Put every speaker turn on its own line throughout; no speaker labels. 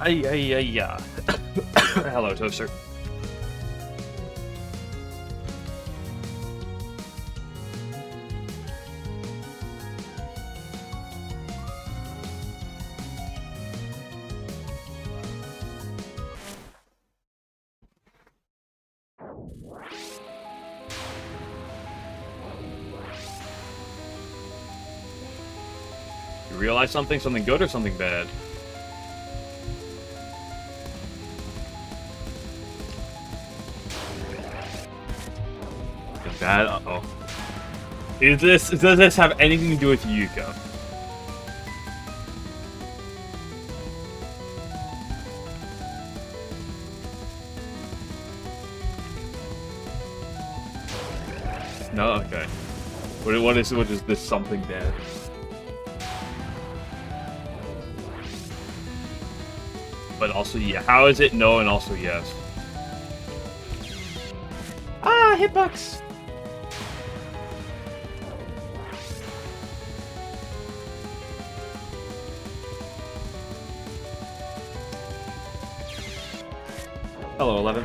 Yeah. Hello, Toaster. You realize something? Something good or something bad? Bad? Uh-oh. Does this have anything to do with Yuko? No? Okay. What is this something bad? But also, yeah. How is it no and also yes? Ah, hitbox! Hello, 11.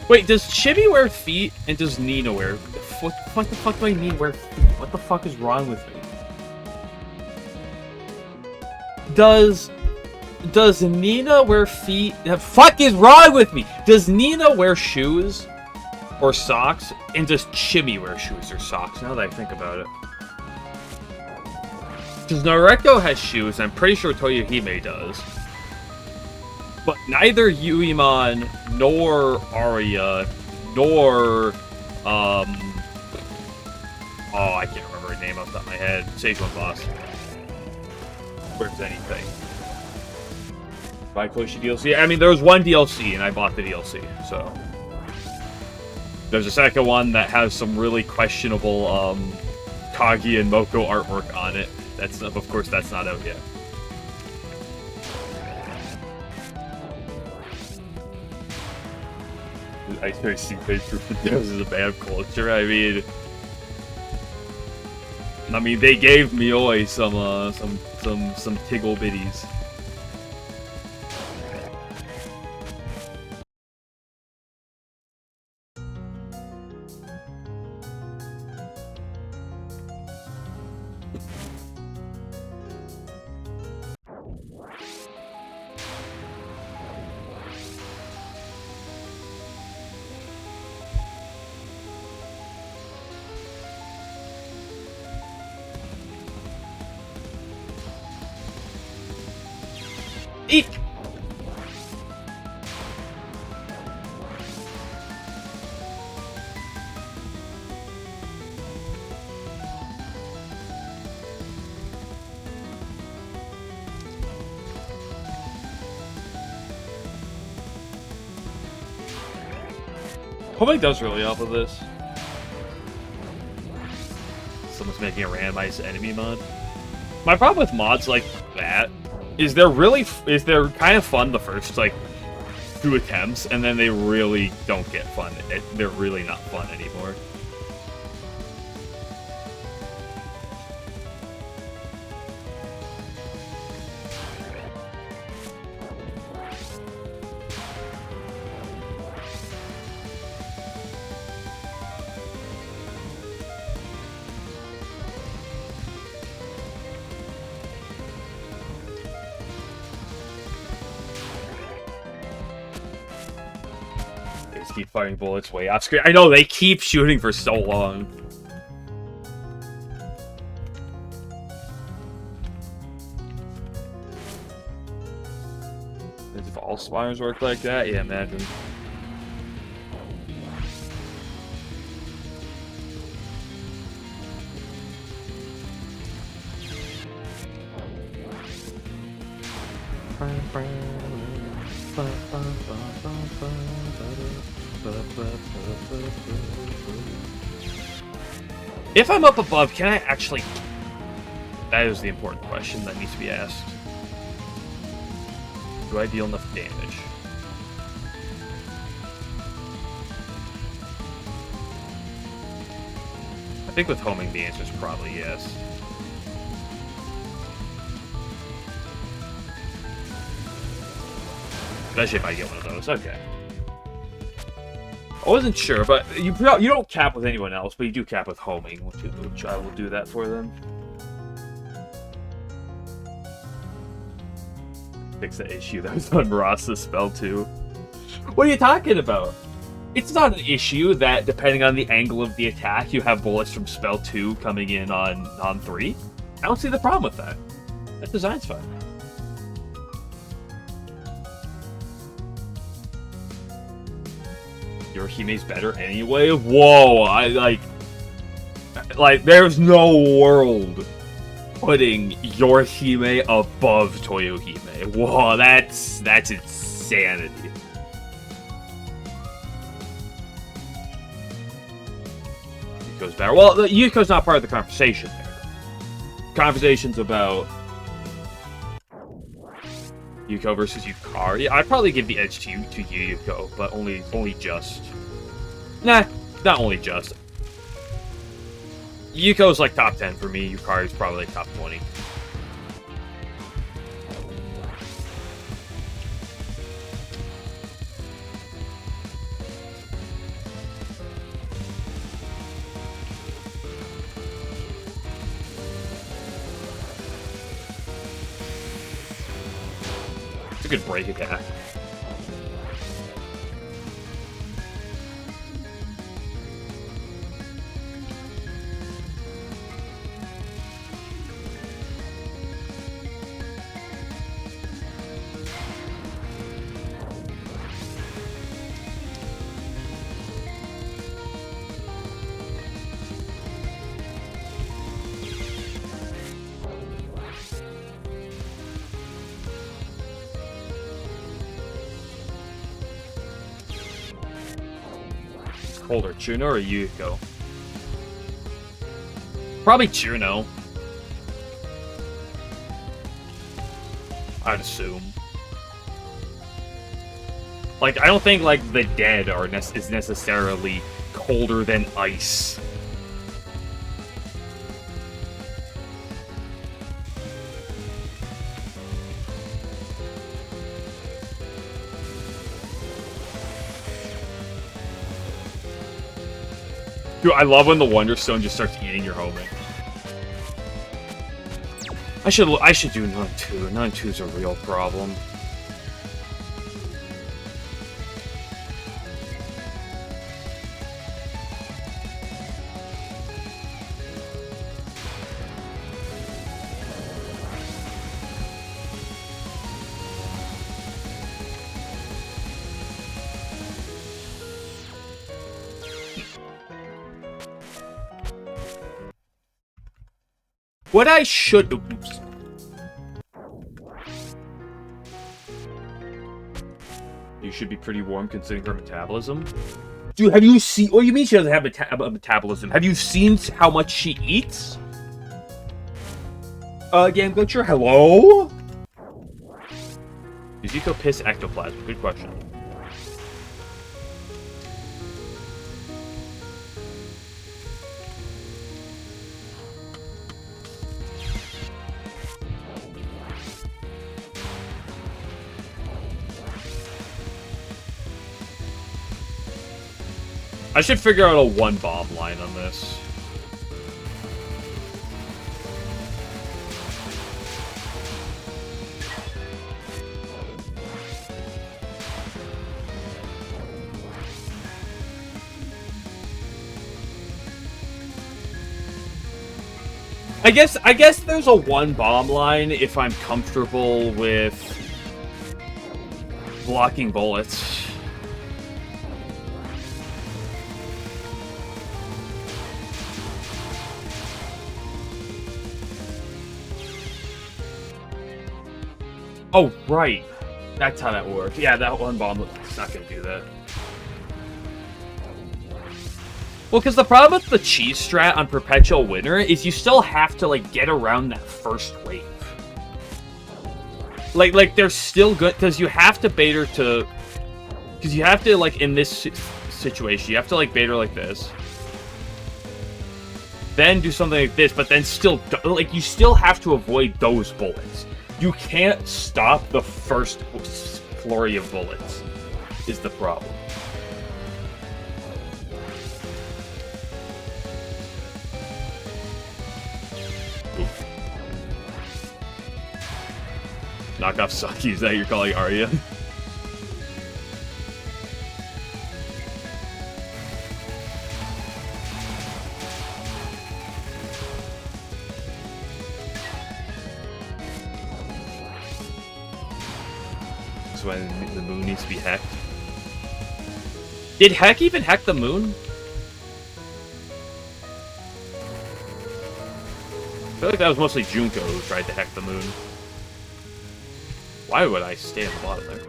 Wait, does Chibi wear feet and does Nina wear? What the fuck do I mean wear feet? What the fuck is wrong with me? Does Nina wear feet? The fuck is wrong with me? Does Nina wear shoes or socks? And does Chibi wear shoes or socks? Now that I think about it. Because Nareko has shoes, I'm pretty sure Toyohime does. But neither Yuimon, nor Arya, nor, oh, I can't remember her name off the top of my head. Stage 1 boss. Where's anything? Buy Koshi DLC? I mean, there was one DLC, and I bought the DLC, so. There's a second one that has some really questionable, Kagi and Moko artwork on it. That's, of course, that's not out yet. I see pictures for those is a bad culture. I mean, they gave Mioi some tiggle bitties. Eat! Hopefully it does really help with this. Someone's making a randomized enemy mod. My problem with mods like that is they're kind of fun the first, like, 2 attempts, and then they really don't get fun. They're really not fun anymore. keep firing bullets way off screen. I know, they keep shooting for so long. If all spires work like that, yeah, imagine. If I'm up above, can I actually... That is the important question that needs to be asked. Do I deal enough damage? I think with homing, the answer is probably yes. Especially if I get one of those. Okay. I wasn't sure, but you don't cap with anyone else, but you do cap with homing, which I will do that for them. Fix the issue that was on Ross's spell too. What are you talking about? It's not an issue that, depending on the angle of the attack, you have bullets from spell 2 coming in on 3. I don't see the problem with that. That design's fine. Yorihime's better anyway? Whoa, like, there's no world putting Yorihime above Toyohime. Whoa, that's insanity. Yuko's better. Well, Yuko's not part of the conversation there. Conversation's about Yuko versus Yukari. I'd probably give the edge to Yuko, but only just. Nah, not only just. Yuko's like top 10 for me. Yukari's probably like top 20. It's a good break attack. Colder, Chuno or Yuko? Probably Chuno. I'd assume. Like, I don't think, like, the dead is necessarily colder than ice. Dude, I love when the Wonderstone just starts eating your homing. I should do none 2. None 2's a real problem. What I should... Oops. You should be pretty warm considering her metabolism. Dude, have you seen... What do you mean she doesn't have a metabolism? Have you seen how much she eats? Game Glitcher, hello? Does Yuko piss ectoplasm? Good question. I should figure out a one-bomb line on this. I guess there's a one bomb line if I'm comfortable with blocking bullets. Oh, right. That's how that works. Yeah, that one bomb is not going to do that. Well, because the problem with the cheese strat on Perpetual Winner is you still have to, like, get around that first wave. Like they're still good, because you have to bait her to... Because you have to, like, in this situation, you have to, like, bait her like this. Then do something like this, but then still, like, you still have to avoid those bullets. You can't stop the first flurry of bullets, is the problem. Oof. Knockoff Saki, is that you're calling Arya? When the moon needs to be hacked. Did Heck even hack the moon? I feel like that was mostly Junko who tried to hack the moon. Why would I stay in the bottom there?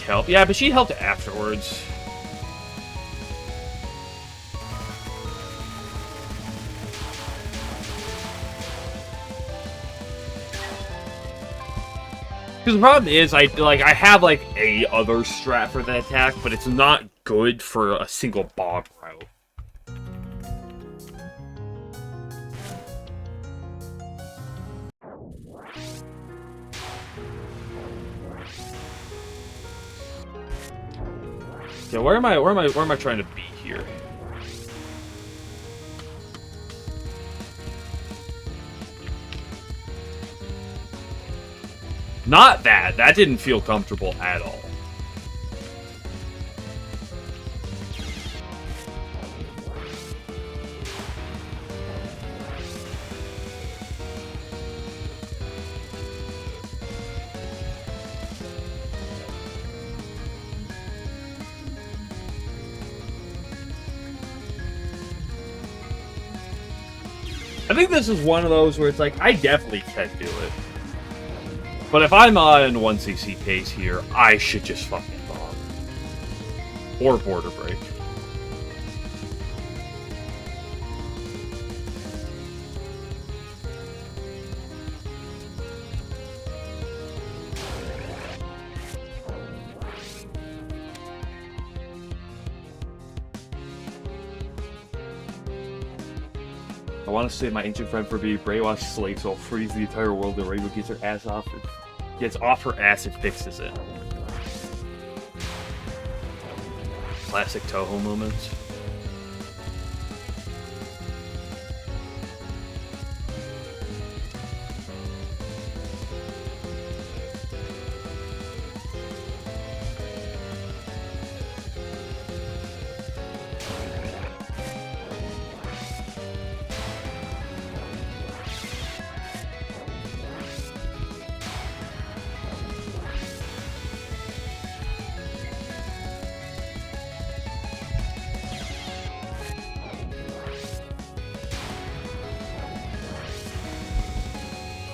Help. Yeah, but she helped afterwards. Because the problem is, I have like a other strat for the attack, but it's not good for a single bog route. Yeah, where am I trying to be here? Not that. That didn't feel comfortable at all. I think this is one of those where it's like, I definitely can do it. But if I'm on 1cc pace here, I should just fucking bomb. Or border break. I want to save my ancient friend for being brainwashed slave, so I'll freeze the entire world and Rainbow gets her ass off. Gets off her ass and fixes it. Classic Touhou moments.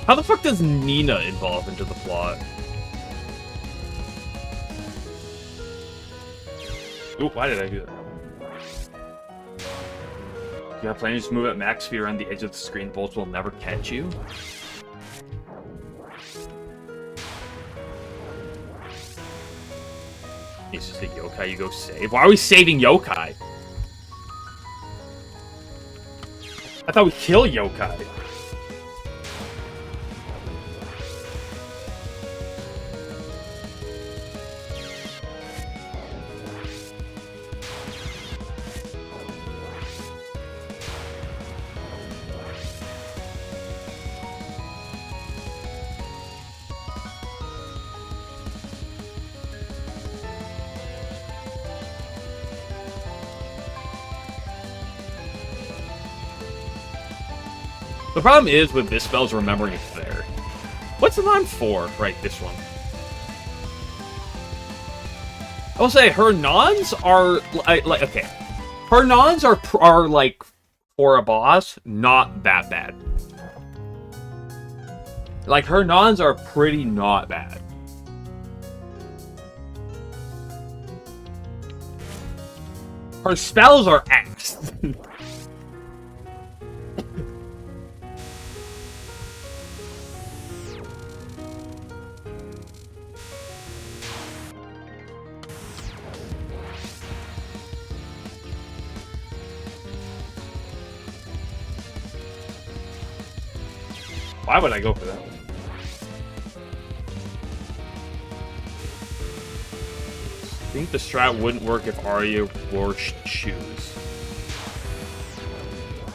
How the fuck does Nina evolve into the plot? Ooh, why did I do that? You have plan to just move at max speed around the edge of the screen, bolts will never catch you? It's just a yokai you go save. Why are we saving yokai? I thought we kill yokai. The problem is with this spell is remembering it's there. What's the non 4? Right, this one. I will say her nons are like okay. Her nons are like for a boss, not that bad. Like her nons are pretty not bad. Her spells are ass. Why would I go for that one? I think the strat wouldn't work if Arya wore shoes.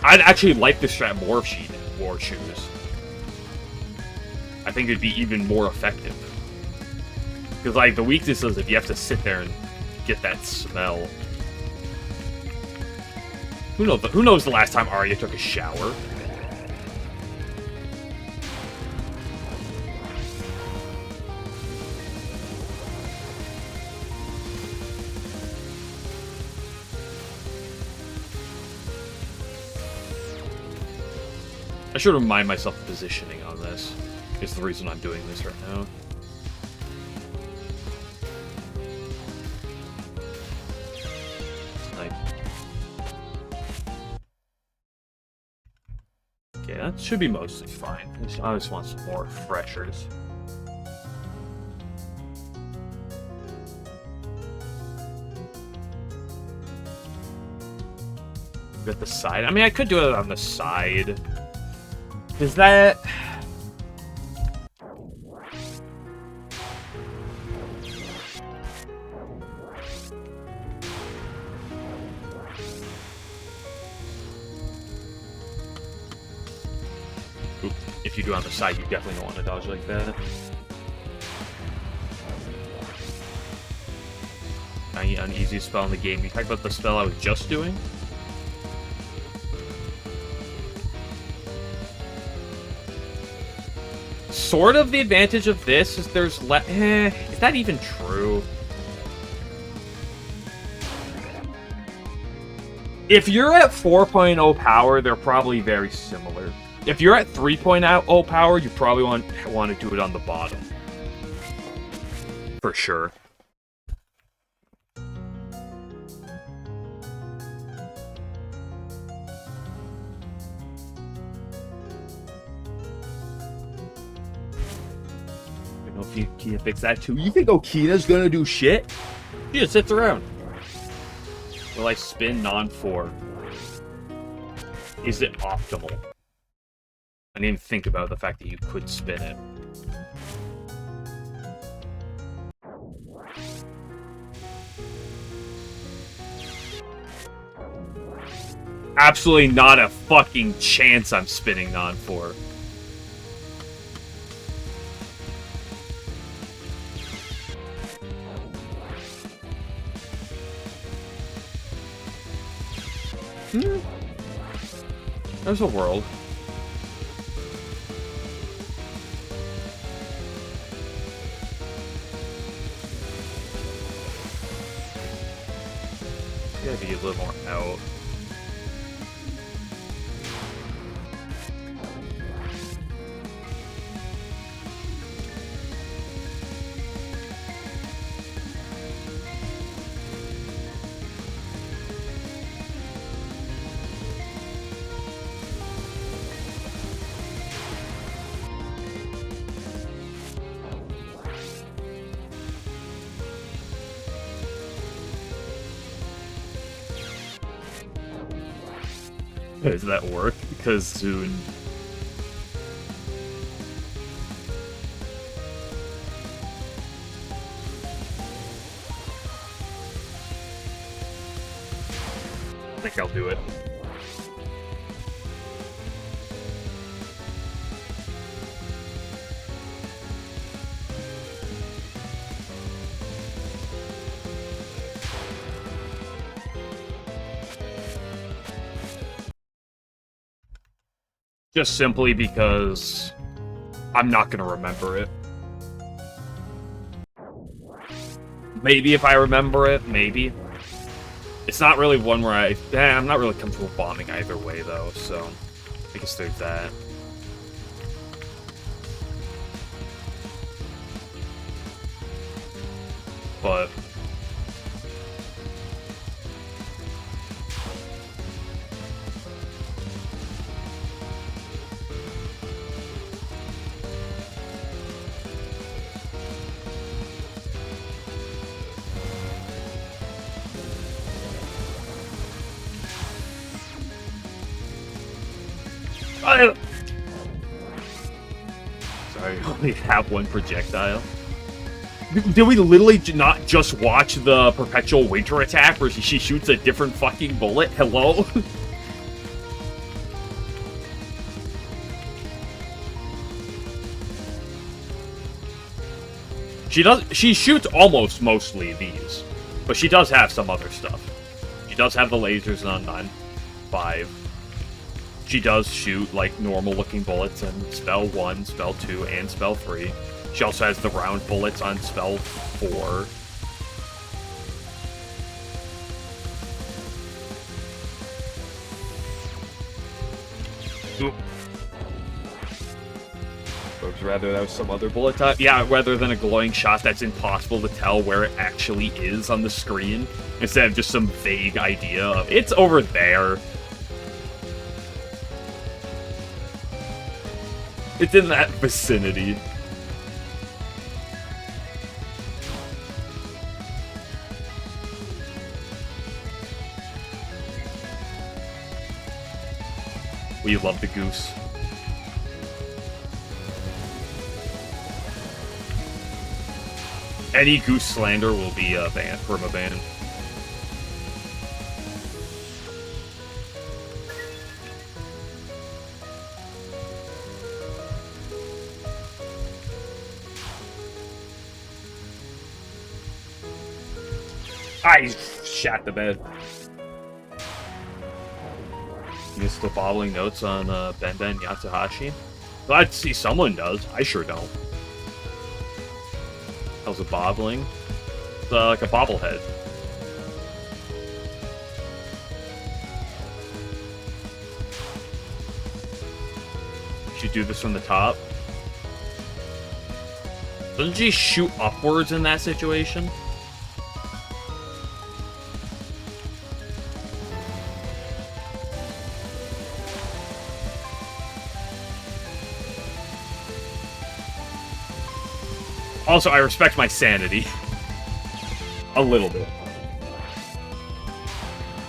I'd actually like the strat more if she wore shoes. I think it'd be even more effective. Because, like, the weakness is if you have to sit there and get that smell. Who knows the last time Arya took a shower? I should remind myself of positioning on this. It's the reason I'm doing this right now. Okay, that should be mostly fine. I just want some more freshers. At the side? I mean, I could do it on the side. Is that... Oop. If you do on the side, you definitely don't want to dodge like that. Uneasiest spell in the game. You talk about the spell I was just doing? Sort of the advantage of this is there's is that even true? If you're at 4.0 power, they're probably very similar. If you're at 3.0 power, you probably want to do it on the bottom. For sure. Okita fix that too. You think Okita's gonna do shit? She just sits around. Will I spin non-4? Is it optimal? I didn't even think about the fact that you could spin it. Absolutely not a fucking chance I'm spinning non-4. There's a world. Gotta be a little more out. Does that work? Because soon. I think I'll do it. Just simply because I'm not going to remember it. Maybe if I remember it, maybe. It's not really one where I'm not really comfortable bombing either way, though, so I guess there's that. But sorry, I only have one projectile. Did we literally not just watch the perpetual winter attack where she shoots a different fucking bullet? Hello? She shoots almost mostly these, but she does have some other stuff. She does have the lasers on 9.5. She does shoot, like, normal-looking bullets in Spell 1, Spell 2, and Spell 3. She also has the round bullets on Spell 4. Oop. Rather that was some other bullet type. Yeah, rather than a glowing shot that's impossible to tell where it actually is on the screen. Instead of just some vague idea of, it's over there. It's in that vicinity. We love the goose. Any goose slander will be banned from a ban. I shat the bed. Missed the bobbling notes on Ben Ben Yatsuhashi. Glad to see someone does. I sure don't. That was a bobbling. It's like a bobblehead. You should do this from the top. Doesn't she shoot upwards in that situation? Also, I respect my sanity. A little bit.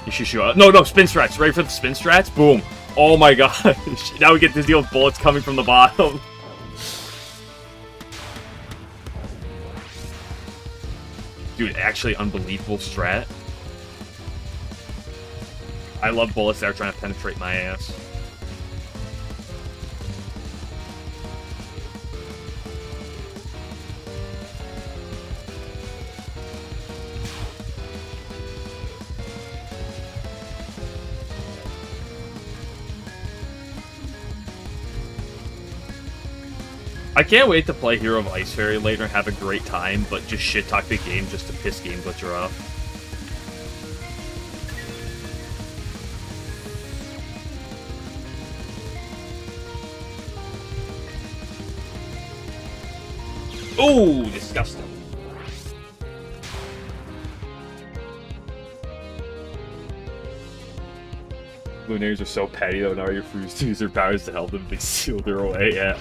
You should shoot. No, spin strats. Ready for the spin strats? Boom. Oh my gosh. Now we get to deal with bullets coming from the bottom. Dude, actually unbelievable strat. I love bullets that are trying to penetrate my ass. I can't wait to play Hero of Ice Fairy later and have a great time, but just shit-talk the game just to piss Game Glitcher off. Ooh, disgusting. Lunars are so petty though, now you're forced to use their powers to help them be seal their way, yeah.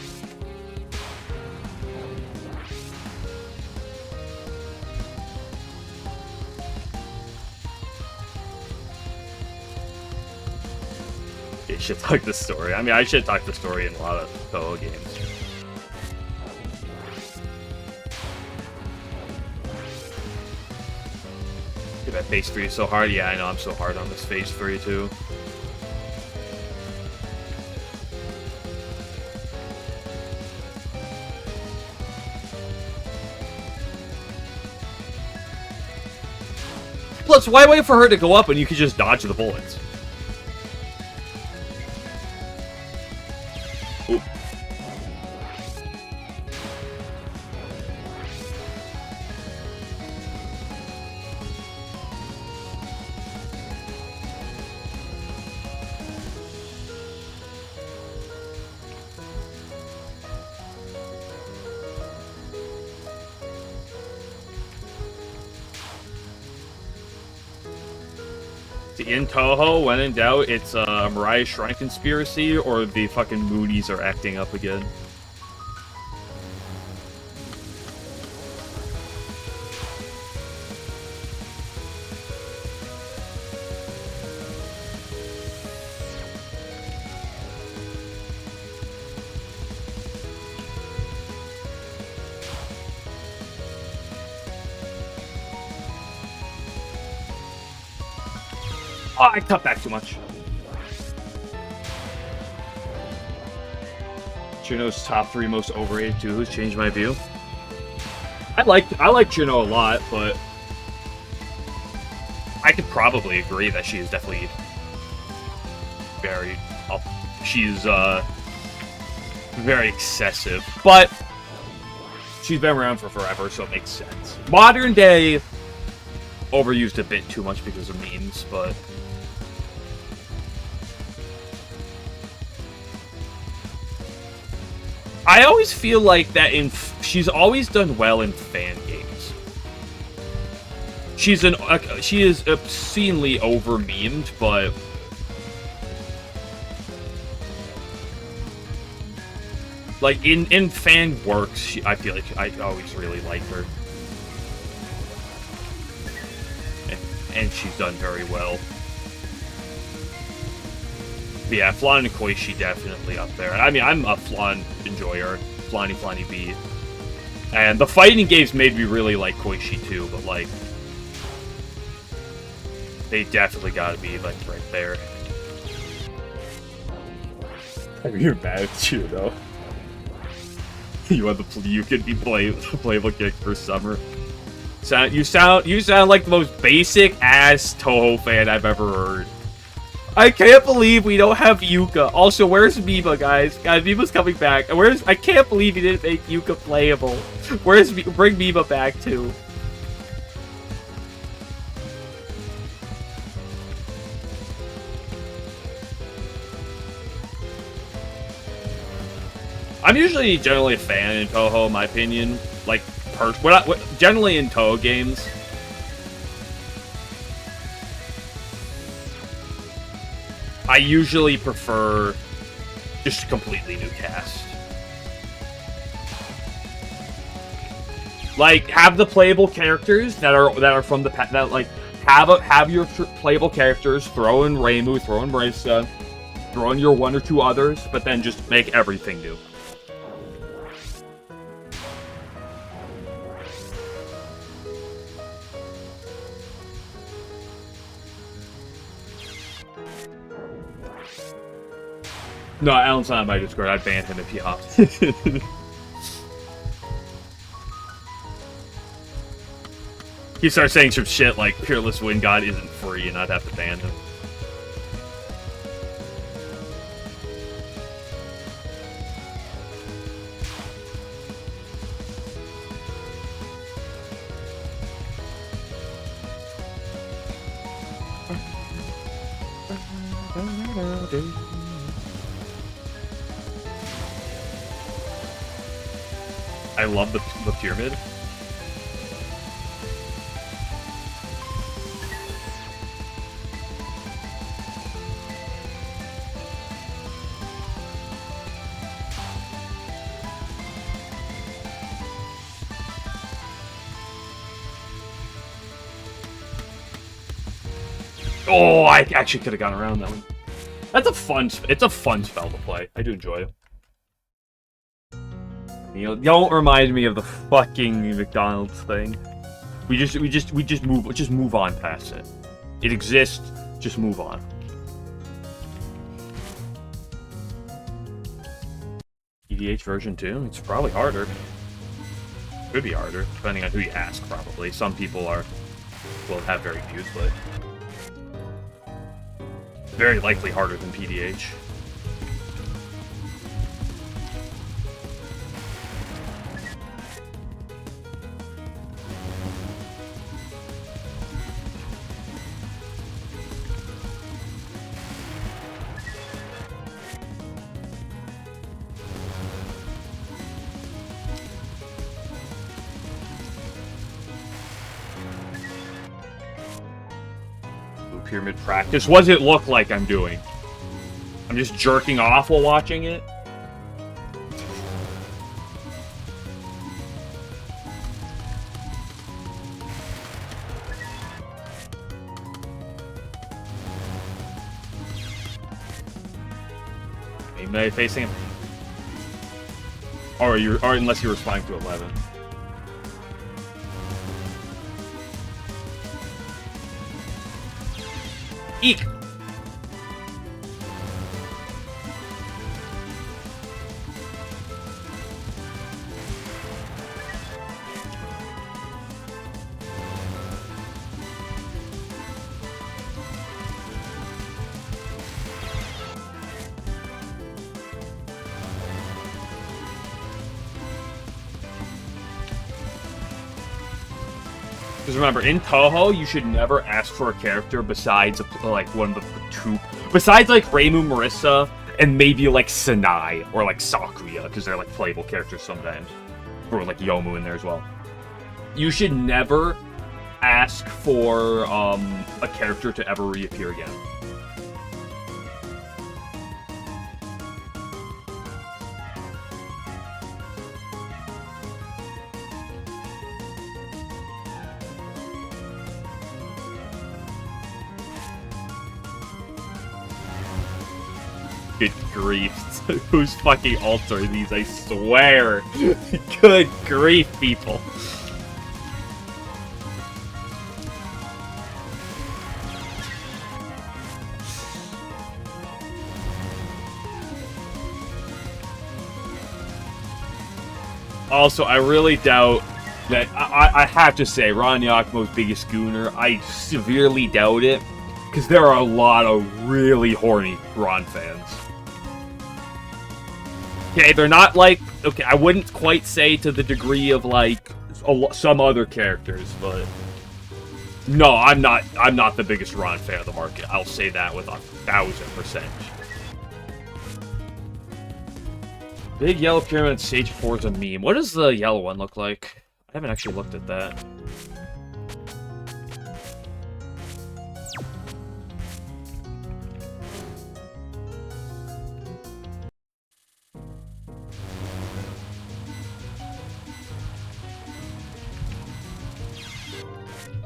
Shit talk the story. I mean, I shit talk the story in a lot of Touhou games. Dude, that phase 3 is so hard. Yeah, I know I'm so hard on this phase 3 too. Plus, why wait for her to go up when you could just dodge the bullets? In Touhou, when in doubt, it's Mariah Shrine Conspiracy or the fucking Moonies are acting up again. Oh, I cut back too much. Juno's top 3 most overrated Touhou's changed my view. I like Juno a lot, but I could probably agree that she is definitely very she's very excessive, but she's been around for forever, so it makes sense. Modern day overused a bit too much because of memes, but I always feel like that she's always done well in fan games. She is obscenely over memed, but like in fan works, I feel like I always really like her, and she's done very well. But yeah, Flan and Koishi definitely up there. I mean, I'm a Flan enjoyer, Flanny B. And the fighting games made me really like Koishi too, but like, they definitely gotta be like right there. I mean, you're bad at you though. You could be playable kick for summer. You sound like the most basic ass Touhou fan I've ever heard. I can't believe we don't have Yuka. Also, where's Miba, guys? Guys, Miba's coming back. I can't believe you didn't make Yuka playable. Bring Miba back too. I'm usually generally a fan in Touhou, in my opinion. Like, generally in Touhou games. I usually prefer just a completely new cast. Like, have the playable characters that are from the that like have your playable characters. Throw in Reimu, throw in Marisa, throw in your 1 or 2 others, but then just make everything new. No, Alan's not on my Discord. I'd ban him if he hopped. He starts saying some shit like Peerless Wind God isn't free and I'd have to ban him. I love the pyramid. Oh, I actually could have gone around that one. It's a fun spell to play. I do enjoy it. You know, don't remind me of the fucking McDonald's thing. We just move on past it. It exists, just move on. EDH version 2? It's probably harder. Could be harder, depending on who you ask, probably. Some people will have very views, but very likely harder than PDH. Blue Pyramid practice. What does it look like I'm doing? I'm just jerking off while watching it? Maybe facing him. Or unless you're responding to 11. Eek! Because remember, in Touhou, you should never ask for a character besides, like, one of the two... Besides, like, Reimu, Marissa, and maybe, like, Sanai, or, like, Sakuya, because they're, like, playable characters sometimes. Or, like, Yomu in there as well. You should never ask for, a character to ever reappear again. Good grief. Whose fucking alts are these, I swear? Good grief, people. Also, I really doubt that... I have to say, Ron Yakumo's biggest gooner, I severely doubt it. Because there are a lot of really horny Ron fans. Okay, they're not like... Okay, I wouldn't quite say to the degree of, like, some other characters, but... No, I'm not the biggest Ron fan of the market. I'll say that with 1,000%. Big yellow pyramid Sage 4 is a meme. What does the yellow one look like? I haven't actually looked at that.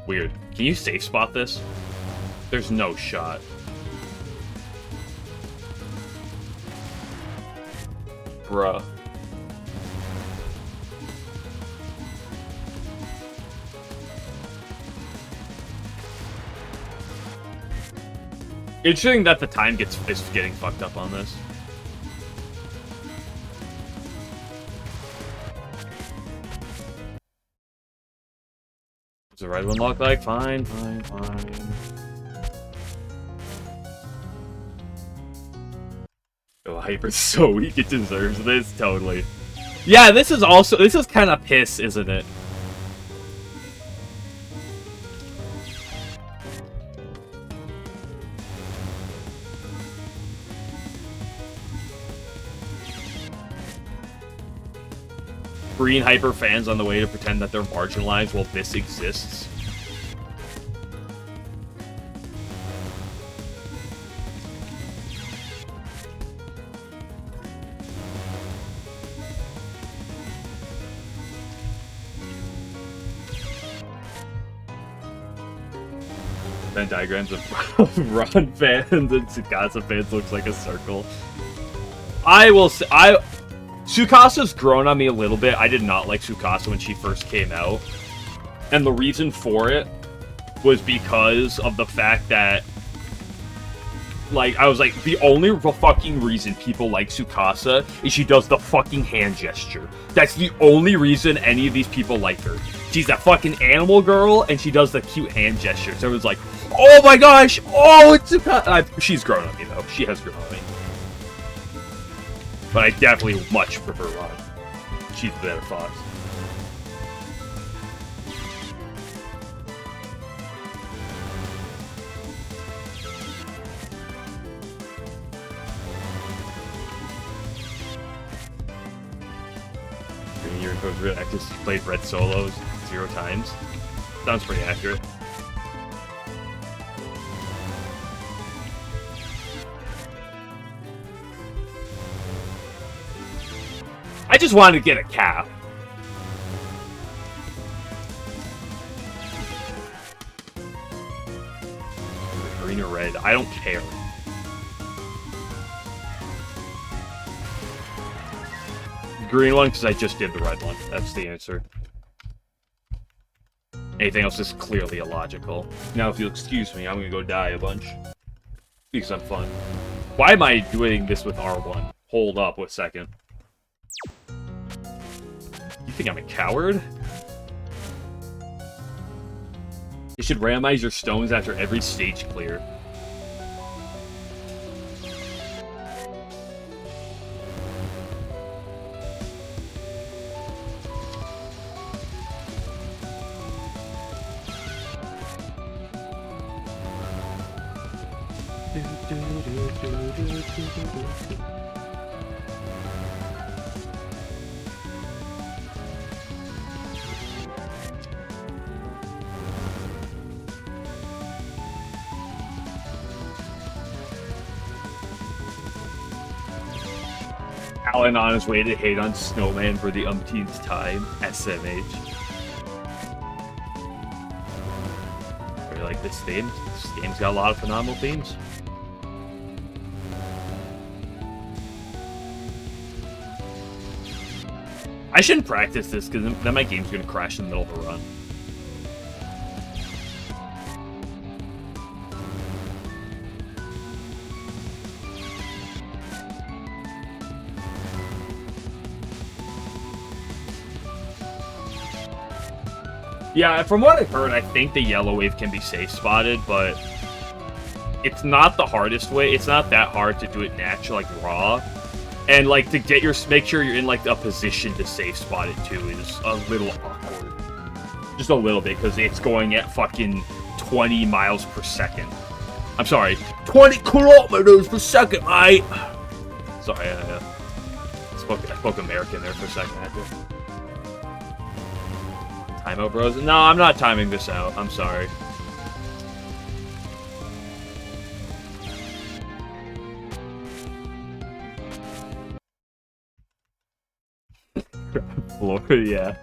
Weird. Can you safe spot this? There's no shot. Bruh. Interesting that the time is getting fucked up on this. What's the red one look like? Fine, fine, fine. Oh, Hyper's so weak, it deserves this, totally. Yeah, this is kind of piss, isn't it? Green Hyper fans on the way to pretend that they're marginalized while this exists. Venn diagrams of Ron fans and Tsukasa fans looks like a circle. I will say, Tsukasa's grown on me a little bit. I did not like Tsukasa when she first came out. And the reason for it was because of the fact that, like, I was like, the only fucking reason people like Tsukasa is she does the fucking hand gesture. That's the only reason any of these people like her. She's that fucking animal girl, and she does the cute hand gesture. So it was like, oh my gosh, oh, it's Tsukasa. She's grown on me, though. She has grown on me. But I definitely much prefer Ron. She's the better fox. Your code's really active. She played red solos 0 times. Sounds pretty accurate. I just wanted to get a cap. Green or red, I don't care. Green one, because I just did the red one. That's the answer. Anything else is clearly illogical. Now, if you'll excuse me, I'm gonna go die a bunch. Because I'm fun. Why am I doing this with R1? Hold up a second. You think I'm a coward? You should randomize your stones after every stage clear. Alan on his way to hate on Snowman for the umpteenth time. SMH. Really like this theme. This game's got a lot of phenomenal themes. I shouldn't practice this because then my game's gonna crash in the middle of a run. Yeah, from what I've heard, I think the yellow wave can be safe spotted, but it's not the hardest way. It's not that hard to do it natural, like raw. And like to get make sure you're in like a position to safe spot it too is a little awkward. Just a little bit, because it's going at fucking 20 miles per second. I'm sorry, 20 kilometers per second, mate! Sorry, I spoke American there for a second, I think. Timeout, bros? No, I'm not timing this out. I'm sorry. Florida, yeah.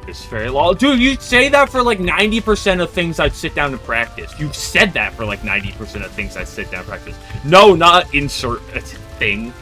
It's very long. Dude, you say that for like 90% of things I'd sit down and practice. You've said that for like 90% of things I sit down and practice. No, not insert a thing.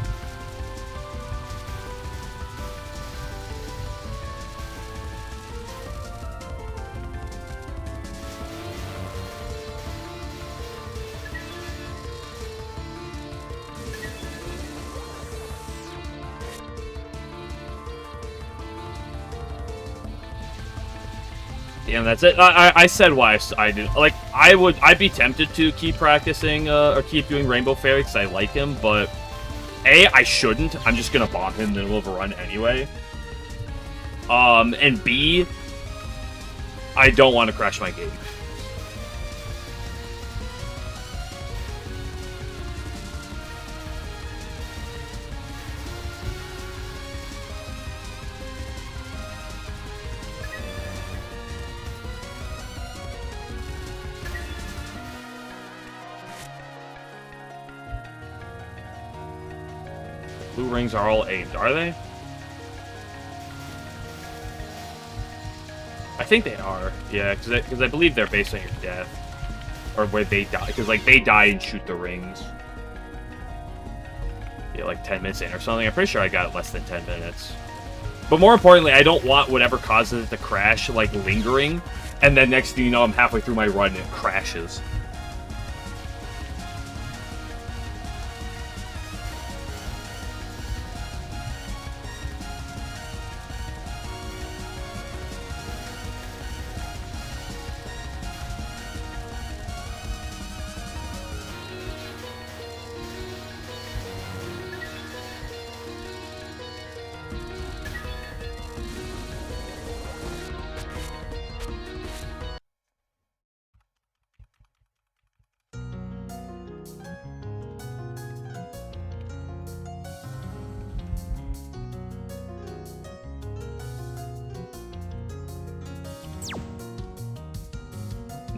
Damn, that's it. I said why I did. Like, I'd be tempted to keep practicing or keep doing Rainbow Fairy because I like him, but A, I shouldn't. I'm just gonna bomb him in the middle of a run anyway. And B, I don't want to crash my game. Blue rings are all aimed, are they? I think they are, yeah, because I believe they're based on your death. Or where they die, because, like, they die and shoot the rings. Yeah, like 10 minutes in or something. I'm pretty sure I got less than 10 minutes. But more importantly, I don't want whatever causes it to crash, like, lingering. And then next thing you know, I'm halfway through my run and it crashes.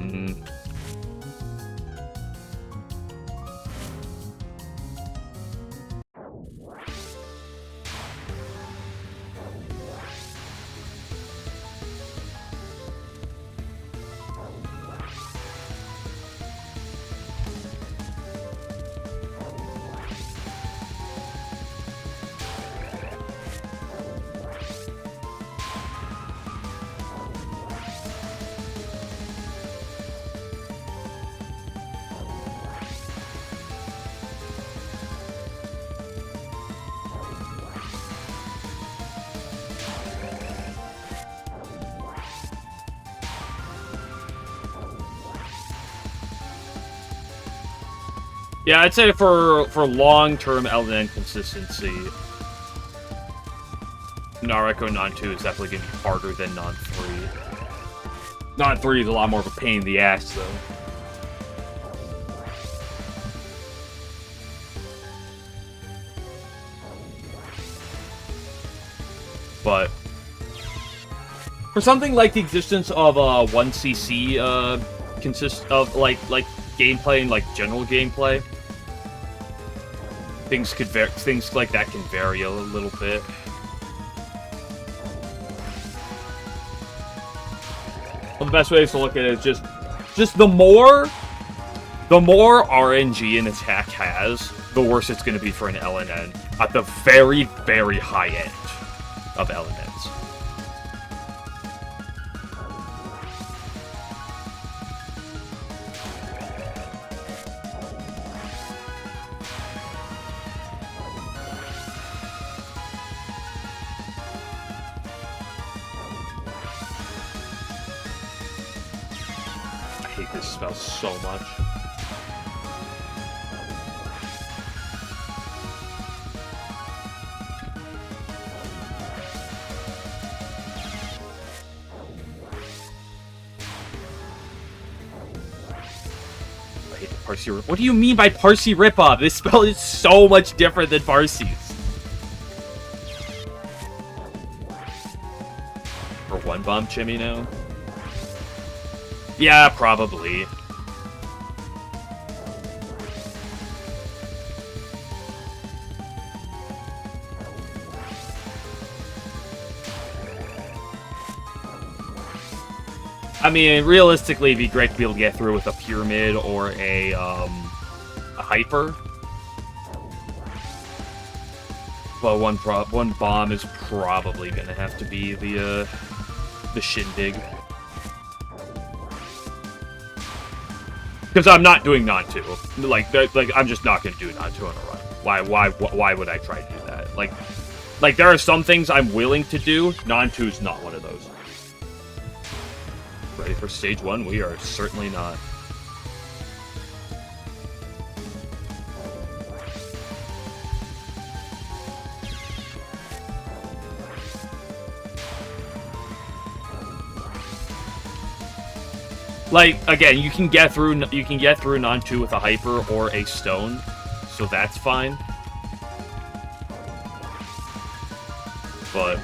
Mm. Yeah, I'd say for long-term LNN consistency, Naruto Non-2 is definitely going to be harder than Non-3. Non-3 is a lot more of a pain in the ass, though. But for something like the existence of 1cc consists of like gameplay and like general gameplay, things like that can vary a little bit. Well, the best way to look at it is just the more RNG an attack has, the worse it's going to be for an LNN at the very, very high end of LNNs. I hate this spell so much. Parsi Rip. What do you mean by Parsi ripoff? This spell is so much different than Parsi's. For one bomb Chimmy now? Yeah, probably. I mean, realistically, it'd be great to be able to get through with a Pyramid or a Hyper. But one bomb is probably gonna have to be the Shindig. Because I'm not doing Non-2. Like I'm just not gonna do Non-2 on a run. Why would I try to do that? Like there are some things I'm willing to do. Non-2 is not one of those. Ready for stage 1? We are certainly not. Like, again, you can get through Non-2 with a Hyper or a Stone, so that's fine. But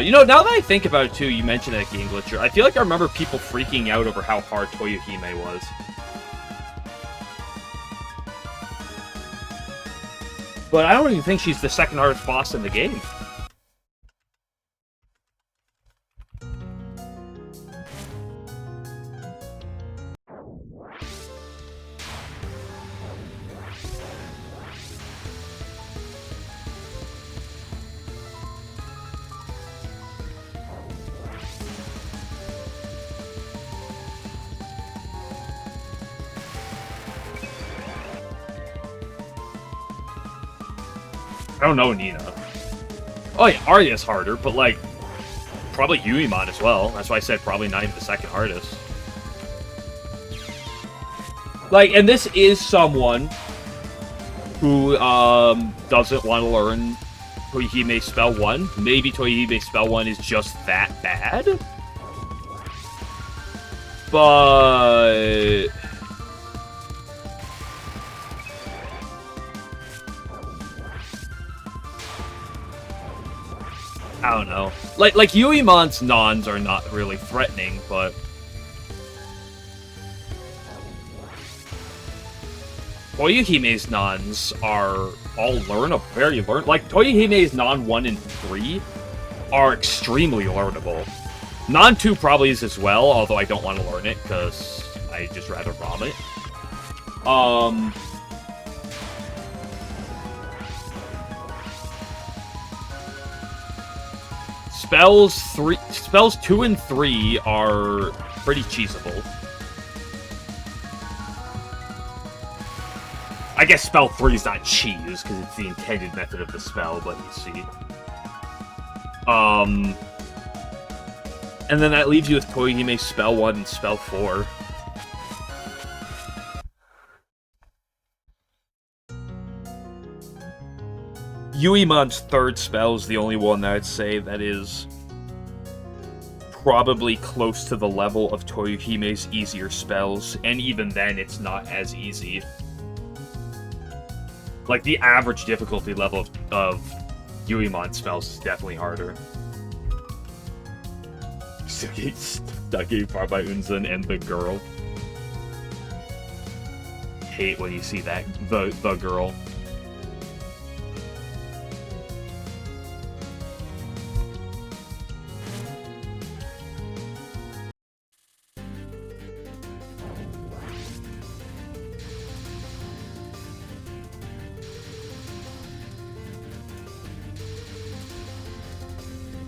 you know, now that I think about it too, you mentioned that Game Glitcher. I feel like I remember people freaking out over how hard Toyohime was. But I don't even think she's the second hardest boss in the game. I don't know Nina. Oh yeah, Arya's harder, but like, probably Yuimon as well. That's why I said probably not even the second hardest. Like, and this is someone who doesn't want to learn Toyohime Spell 1. Maybe Toyohime Spell 1 is just that bad. But I don't know. Like Yuimon's nons are not really threatening, but Toyohime's nons are all very learn. Like Toyohime's non 1 and 3 are extremely learnable. Non 2 probably is as well, although I don't want to learn it because I just rather vomit. Spells 2 and 3 are pretty cheesable. I guess spell 3 is not cheese because it's the intended method of the spell, but you see. And then that leaves you with Toyohime's spell 1 and spell 4. Yuimon's third spell is the only one that I'd say that is probably close to the level of Toyohime's easier spells, and even then it's not as easy. Like, the average difficulty level of Yuimon's spells is definitely harder. Stuck getting far by Unzen and the girl. Hate when you see that, the girl.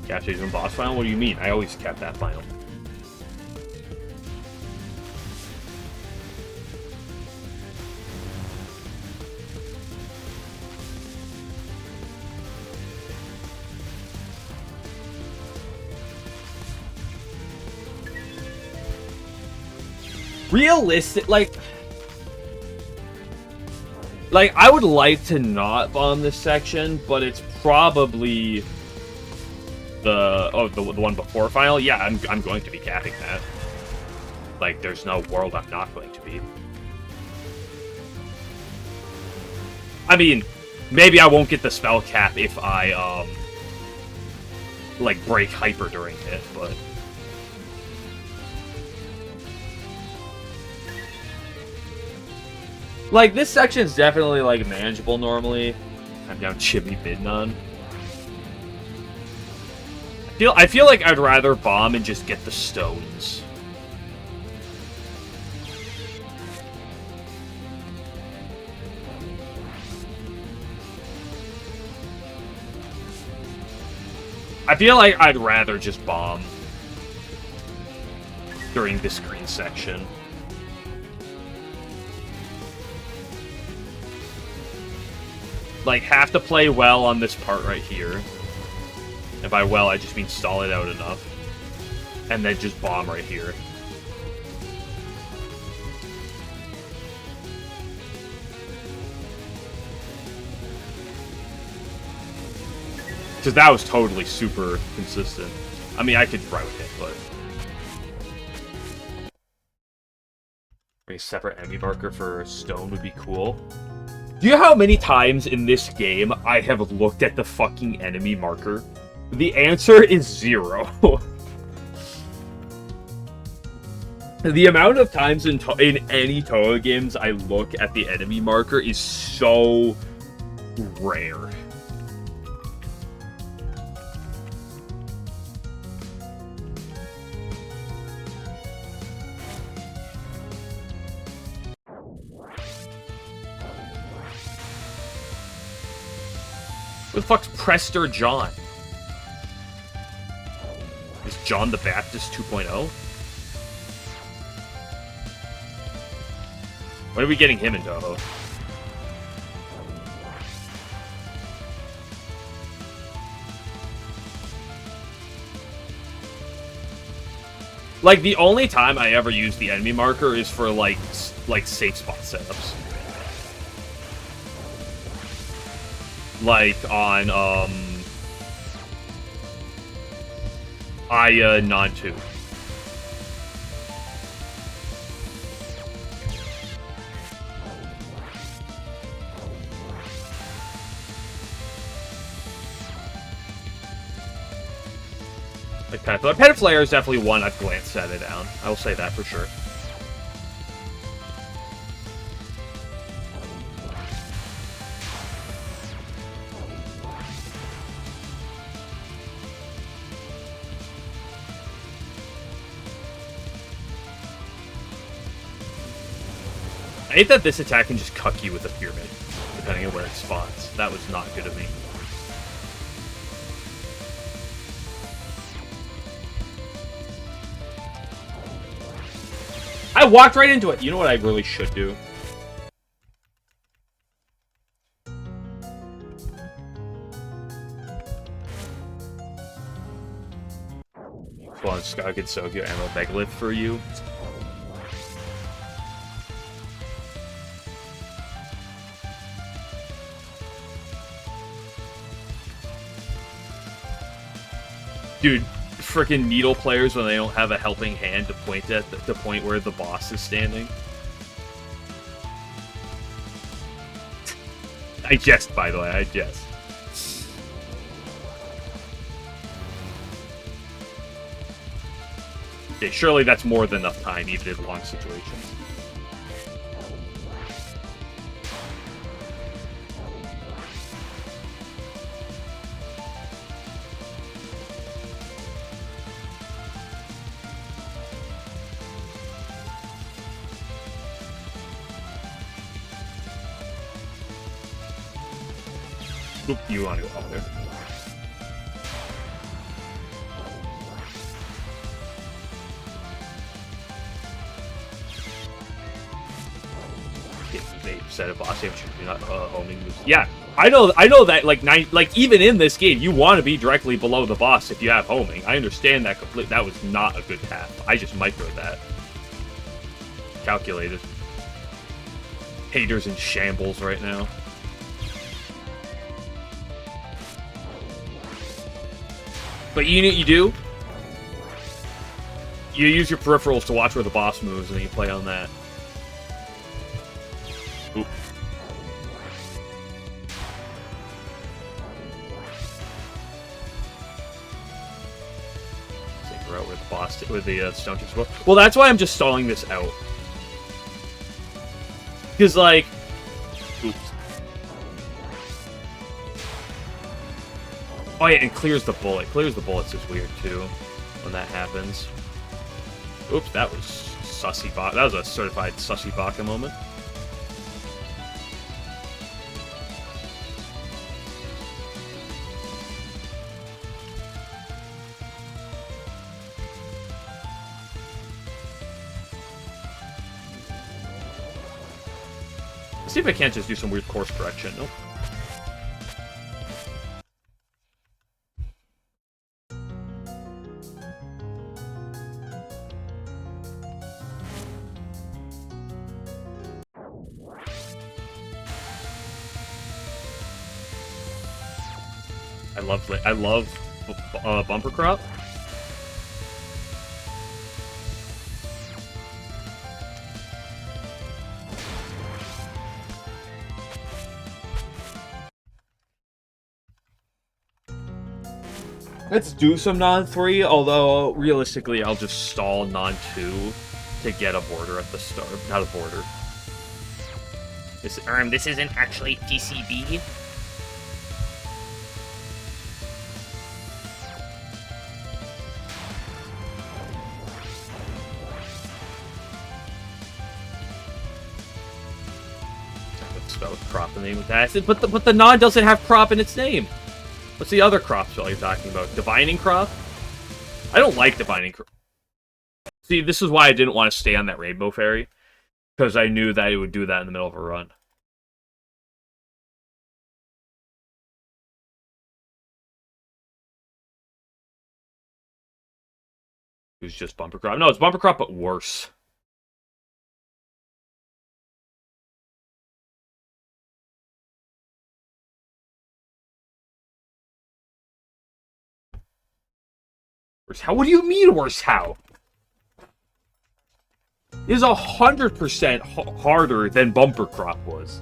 Capture in boss final? What do you mean? I always kept that final. Realistic, like I would like to not bomb this section, but it's probably the one before final. Yeah, I'm going to be capping that. Like, there's no world I'm not going to be. I mean, maybe I won't get the spell cap if I like break hyper during it, but like, this section's definitely like manageable normally. I'm down Chibi Midnon. I feel like I'd rather bomb and just get the stones. I feel like I'd rather just bomb during this green section. Like, have to play well on this part right here. And by well, I just mean stall it out enough. And then just bomb right here. Because that was totally super consistent. I mean, I could route it, but... a separate enemy marker for stone would be cool. Do you know how many times in this game I have looked at the fucking enemy marker? The answer is 0. The amount of times in any Touhou games I look at the enemy marker is so rare. Who the fuck's Prester John? Is John the Baptist 2.0? When are we getting him in Touhou? Like, the only time I ever use the enemy marker is for, like safe spot setups. Like, on, Aya Non-2. Like Pet Flare is definitely one I've glanced at it down. I will say that for sure. I hate that this attack can just cuck you with a pyramid, depending on where it spawns. That was not good of me. I walked right into it. You know what I really should do? Come on, Scott, get Sogyo Ammo Megalith for you. Dude, freaking needle players when they don't have a helping hand to point at the point where the boss is standing. I jest, by the way, I jest. Okay, surely that's more than enough time, even in long situations. Oop, you want to go up there. They set a boss damage. You're not homing moves. Yeah, I know that. Like even in this game, you want to be directly below the boss if you have homing. I understand that completely. That was not a good path. I just microed that. Calculated. Haters in shambles right now. But you know what you do? You use your peripherals to watch where the boss moves, and then you play on that. Oop. Figure out where the boss, where the stone chips go. Well, that's why I'm just stalling this out. Because, like... Oops. Oh yeah, and clears the bullet. Clears the bullets is weird too, when that happens. Oops, that was sussy baka. That was a certified sussy baka moment. Let's see if I can't just do some weird course correction. Nope. I love bumper crop. Let's do some non-3, although realistically I'll just stall non-2 to get a border at the start. Not a border.
This isn't actually TCB.
Spell crop in the name of that. But the non doesn't have crop in its name. What's the other crop spell you're talking about? Divining crop? I don't like divining crop. See, this is why I didn't want to stay on that Rainbow Fairy. Because I knew that it would do that in the middle of a run. It was just bumper crop. No, it's bumper crop, but worse. Worse how? What do you mean worse how? It is 100% harder than bumper crop was.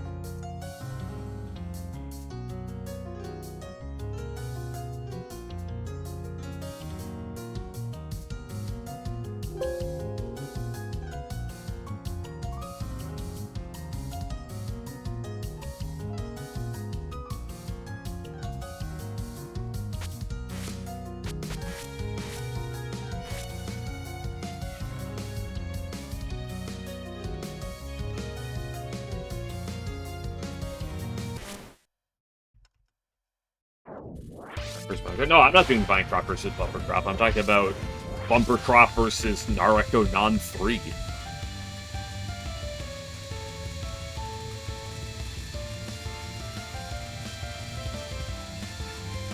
No, I'm not doing Vine Crop versus Bumper Crop. I'm talking about Bumper Crop versus Naruto Non 3.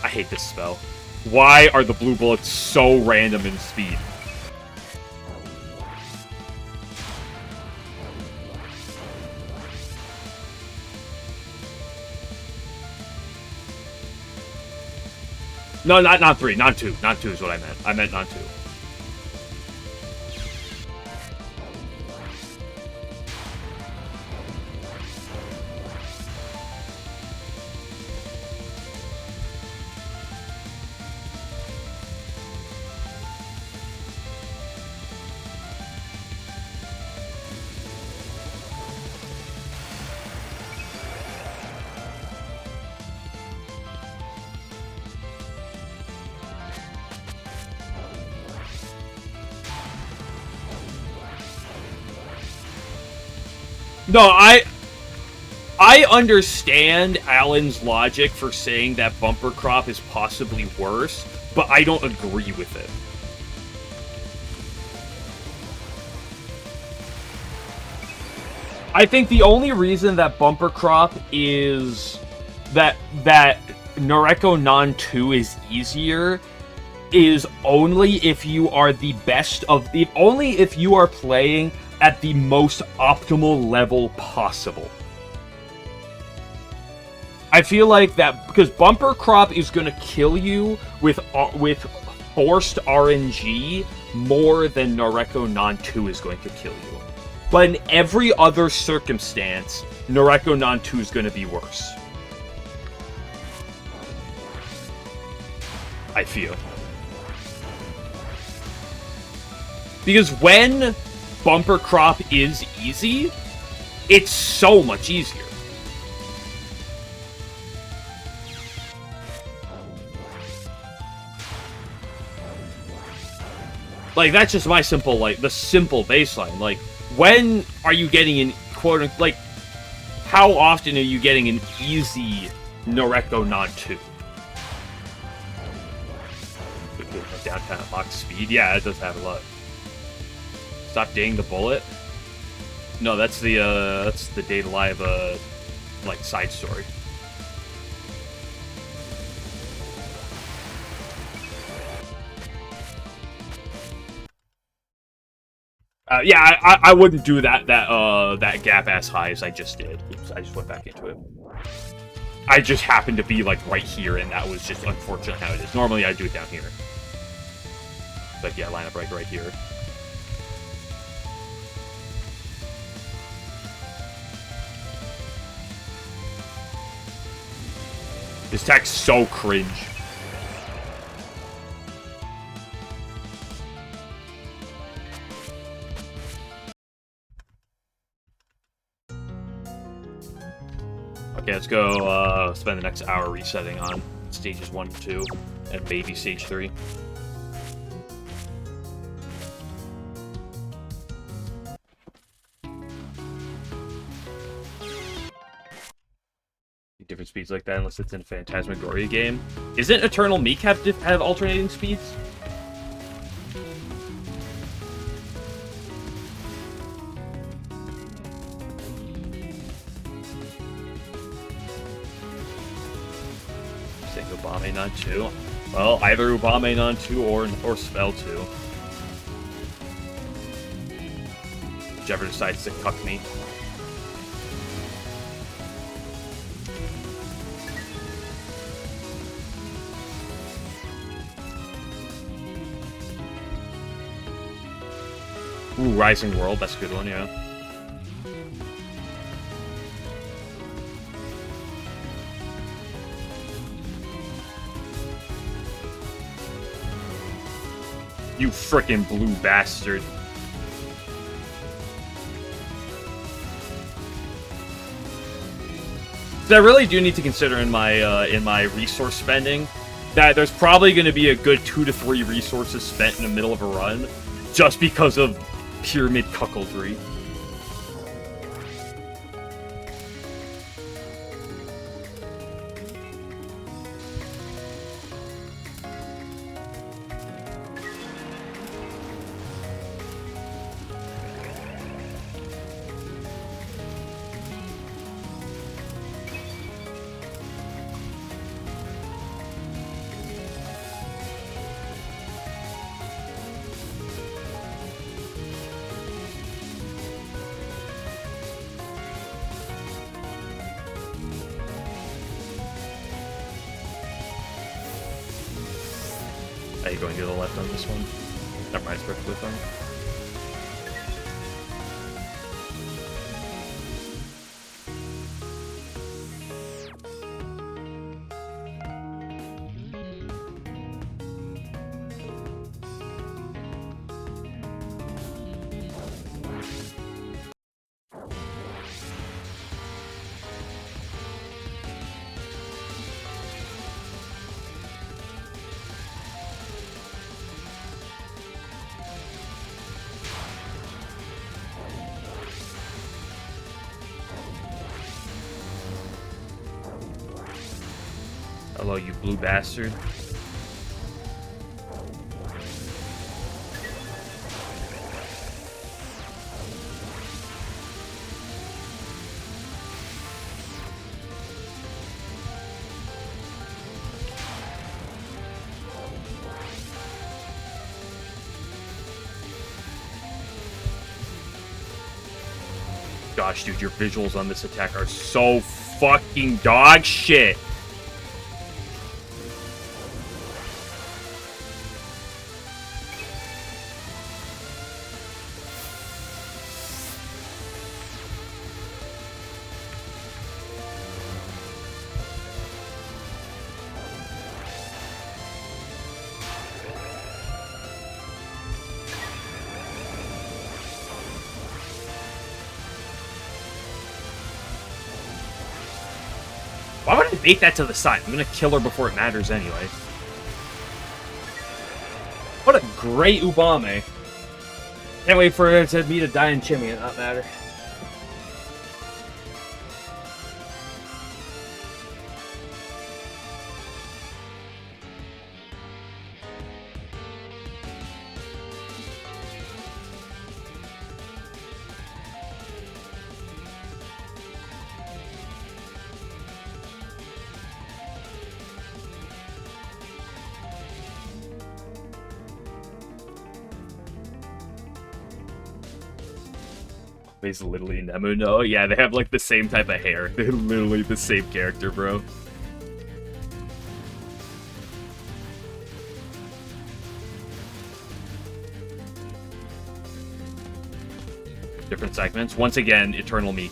I hate this spell. Why are the blue bullets so random in speed? No, not three. Non 2. Non 2 is what I meant. I meant non 2. No, I understand Alan's logic for saying that Bumper Crop is possibly worse, but I don't agree with it. I think the only reason that Bumper Crop is that Nareko Non 2 is easier is only if you are the best of the only if you are playing at the most optimal level possible. I feel like that because Bumper Crop is going to kill you with forced RNG more than Nareko Non 2 is going to kill you. But in every other circumstance, Nareko Non 2 is going to be worse. I feel. Because when Bumper Crop is easy, it's so much easier. Like, that's just my simple, like, the simple baseline. Like, when are you getting an, quote, like, how often are you getting an easy Nareko Non 2? Downtown box speed? Yeah, it does have a lot. Stop dang the bullet? No, that's the Date Alive, like, side story. Yeah, I wouldn't do that gap as high as I just did. Oops, I just went back into it. I just happened to be, like, right here, and that was just unfortunate how it is. Normally, I'd do it down here. But yeah, line up right here. This tech's so cringe. Okay, let's go spend the next hour resetting on stages 1 and 2, and maybe stage 3. Different speeds like that unless it's in a Phantasmagoria game. Isn't Eternal Meek have alternating speeds? Say Ubame Non 2. Well, either Ubame Non 2 or Spell 2. Whichever decides to cuck me. Ooh, Rising World, that's a good one, yeah. You frickin' blue bastard. So I really do need to consider in my resource spending that there's probably going to be a good 2 to 3 resources spent in the middle of a run just because of pyramid cuckoldry. Are you going to the left on this one? Never mind, it's perfectly fine. Hello, you blue bastard. Gosh, dude, your visuals on this attack are so fucking dog shit. Why would I bait that to the side? I'm gonna kill her before it matters anyway. What a great Ubame. Can't wait for me to die in Chimney and not matter. He's literally Nemu. No, yeah, they have like the same type of hair. They're literally the same character, bro. Different segments. Once again, Eternal Meek.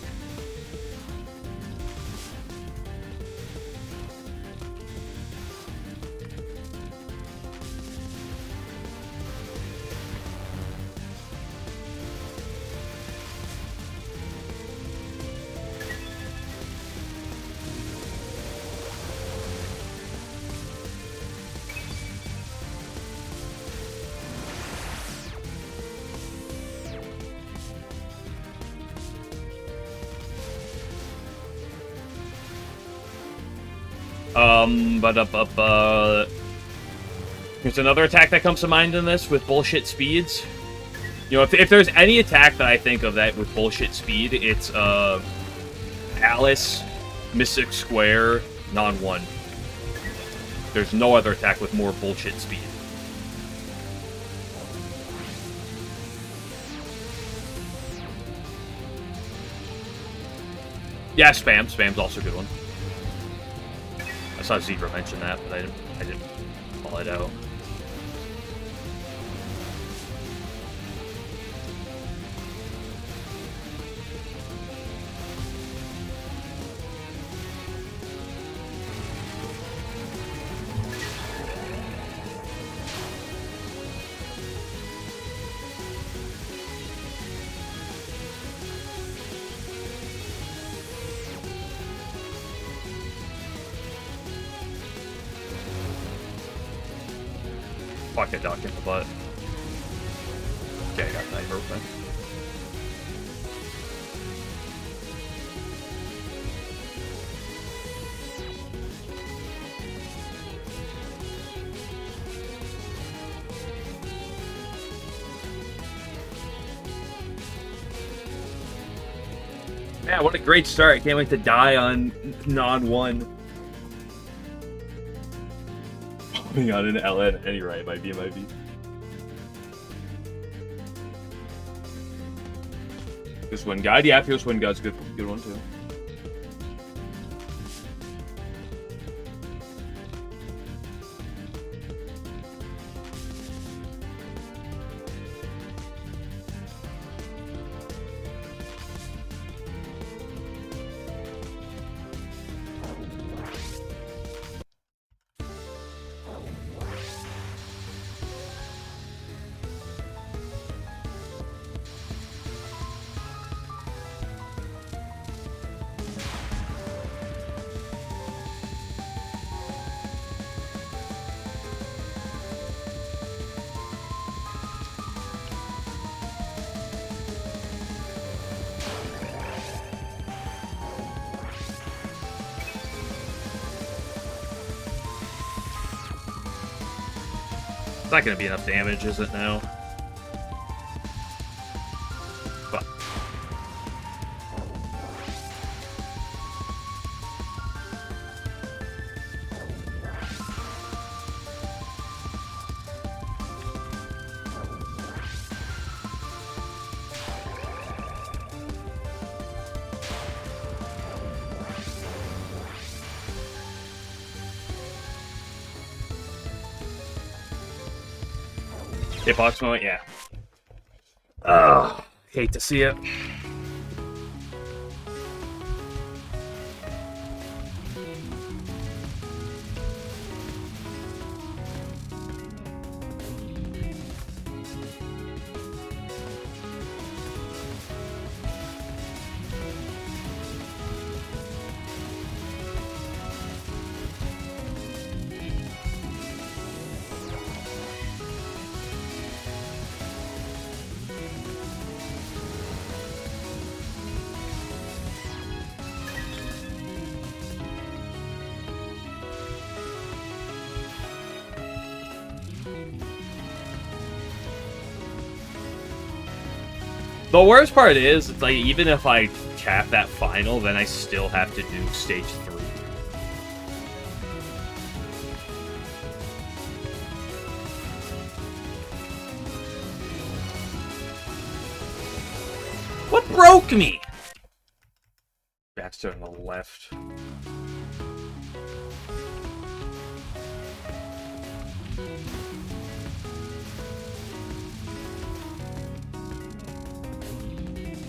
There's another attack that comes to mind in this with bullshit speeds. You know, if there's any attack that I think of that with bullshit speed, it's Alice, Mystic Square, non-1. There's no other attack with more bullshit speed. Yeah, Spam. Spam's also a good one. I saw Zebra mention that, but I didn't call it out. Fuck, I docked in the butt. Okay, I got that real quick. Man, what a great start. I can't wait to die on non-1. Putting on an LN any right, might be. This Wind God, yeah, Fierce Wind God's good one too. It's not gonna be enough damage, is it now? Fuck. Hitbox moment, yeah. Ugh, hate to see it. The worst part is, it's like, even if I cap that final, then I still have to do stage 3. What broke me? That's on the left.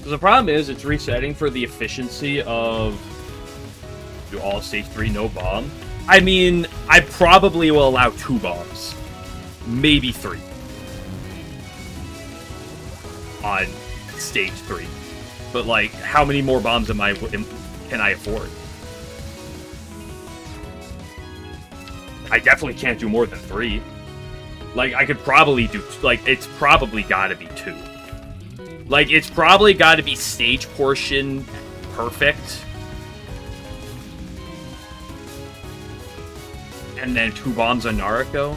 The problem is, it's resetting for the efficiency of do all stage 3, no bomb. I mean, I probably will allow 2 bombs. Maybe 3. On stage 3. But, like, how many more bombs can I afford? I definitely can't do more than 3. Like, I could probably do, like, it's probably gotta be 2. Like, it's probably got to be stage portion perfect. And then 2 bombs on Naruto.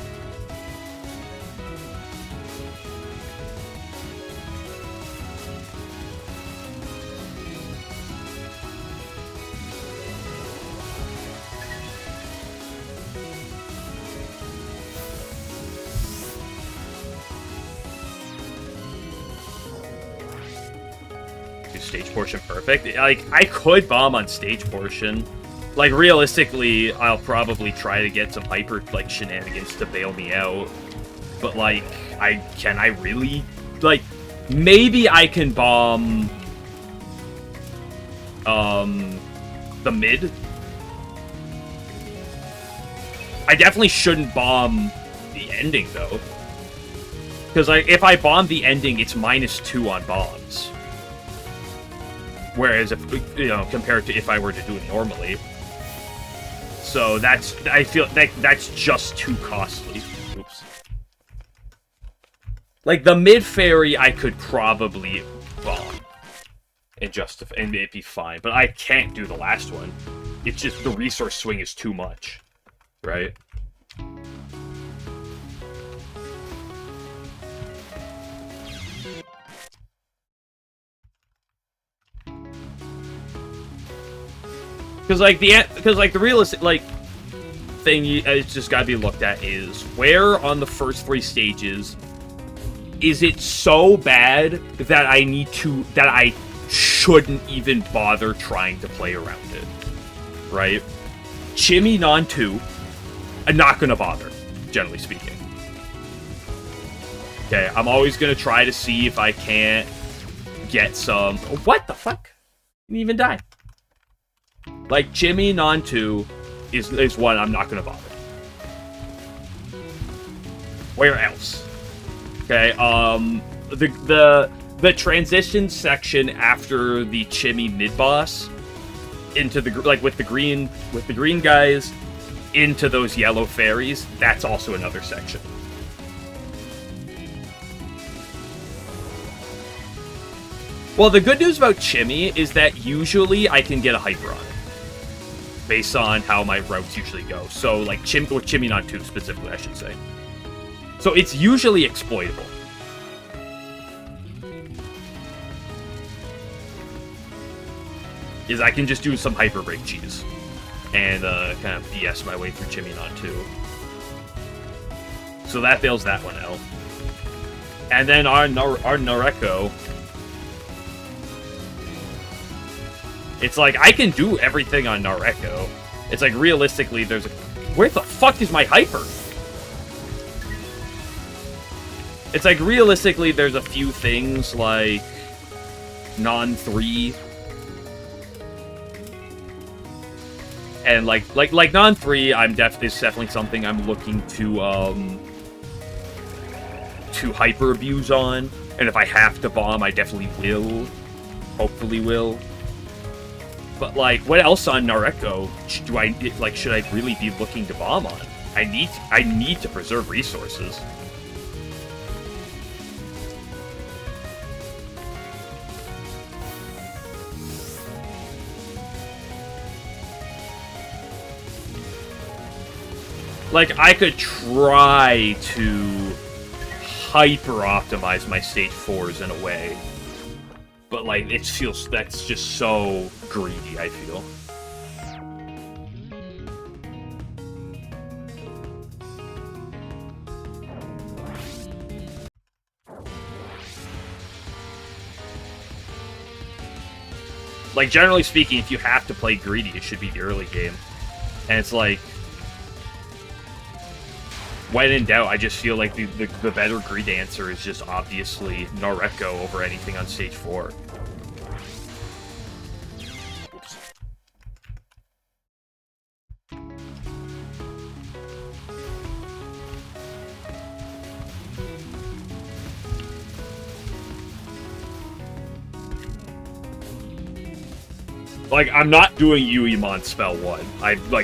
Stage portion perfect. Like, I could bomb on stage portion. Like, realistically, I'll probably try to get some hyper, like, shenanigans to bail me out. But, like, can I really? Like, maybe I can bomb the mid. I definitely shouldn't bomb the ending, though. Because, like, if I bomb the ending, it's -2 on bombs. Whereas, if, you know, compared to if I were to do it normally. So I feel that's just too costly. Oops. Like, the mid-fairy I could probably bomb. And it'd be fine. But I can't do the last one. It's just the resource swing is too much. Right? Because the realistic thing it's just gotta be looked at is where on the first 3 stages is it so bad that I shouldn't even bother trying to play around it, right? Chimmy non 2, I'm not gonna bother, generally speaking. Okay, I'm always gonna try to see if I can't get some. What the fuck? Didn't even die. Like, Jimmy non 2 is one I'm not gonna bother. Where else? Okay, the transition section after the Chimmy mid boss into the with the green guys into those yellow fairies, that's also another section. Well, the good news about Chimmy is that usually I can get a hyper on it. Based on how my routes usually go. So, like, with Chimmy non 2 specifically, I should say. So it's usually exploitable. Is I can just do some Hyper Break cheese. And kind of BS my way through Chiminon too. So that bails that one out. And then our Noreko. It's like, I can do everything on Noreko. It's like, realistically, there's a... Where the fuck is my Hyper? It's like, realistically, there's a few things, like... Non-3... And like non-3, is definitely something I'm looking to hyper abuse on. And if I have to bomb, I definitely will. Hopefully will. But like, what else on Noreko should I really be looking to bomb on? I need to preserve resources. Like, I could try to hyper-optimize my stage 4s in a way. But, like, that's just so greedy, I feel. Like, generally speaking, if you have to play greedy, it should be the early game. And it's like... When in doubt, I just feel like the better greed answer is just obviously Noreko over anything on stage 4. Oops. Like, I'm not doing Yuimon spell 1.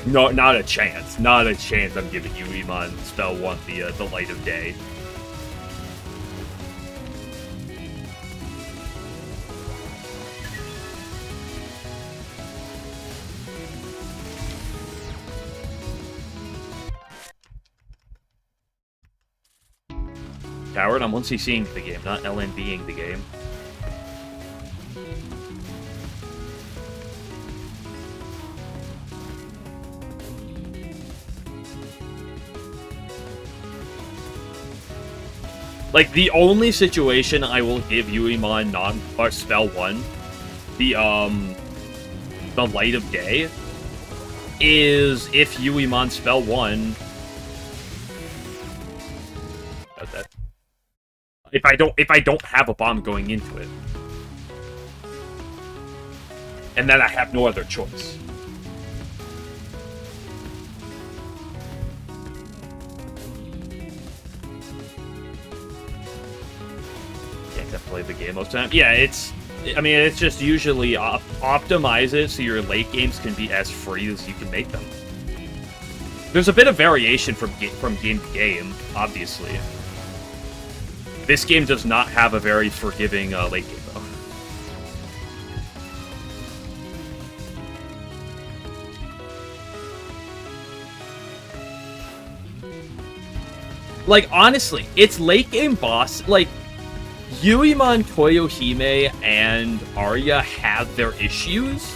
Not a chance. Not a chance I'm giving Yuimon spell 1 the light of day. Coward, I'm once seeing the game, not LNBing the game. Like, the only situation I will give Yuimon or spell 1, the light of day, is if Yuimon spell 1. That. If I don't have a bomb going into it. And then I have no other choice. Play the game most of the time. Yeah, it's just usually optimize it so your late games can be as free as you can make them. There's a bit of variation from game to game, obviously. This game does not have a very forgiving late game, though. Like, honestly, it's late game boss, like, Yuimon, Toyohime, and Arya have their issues,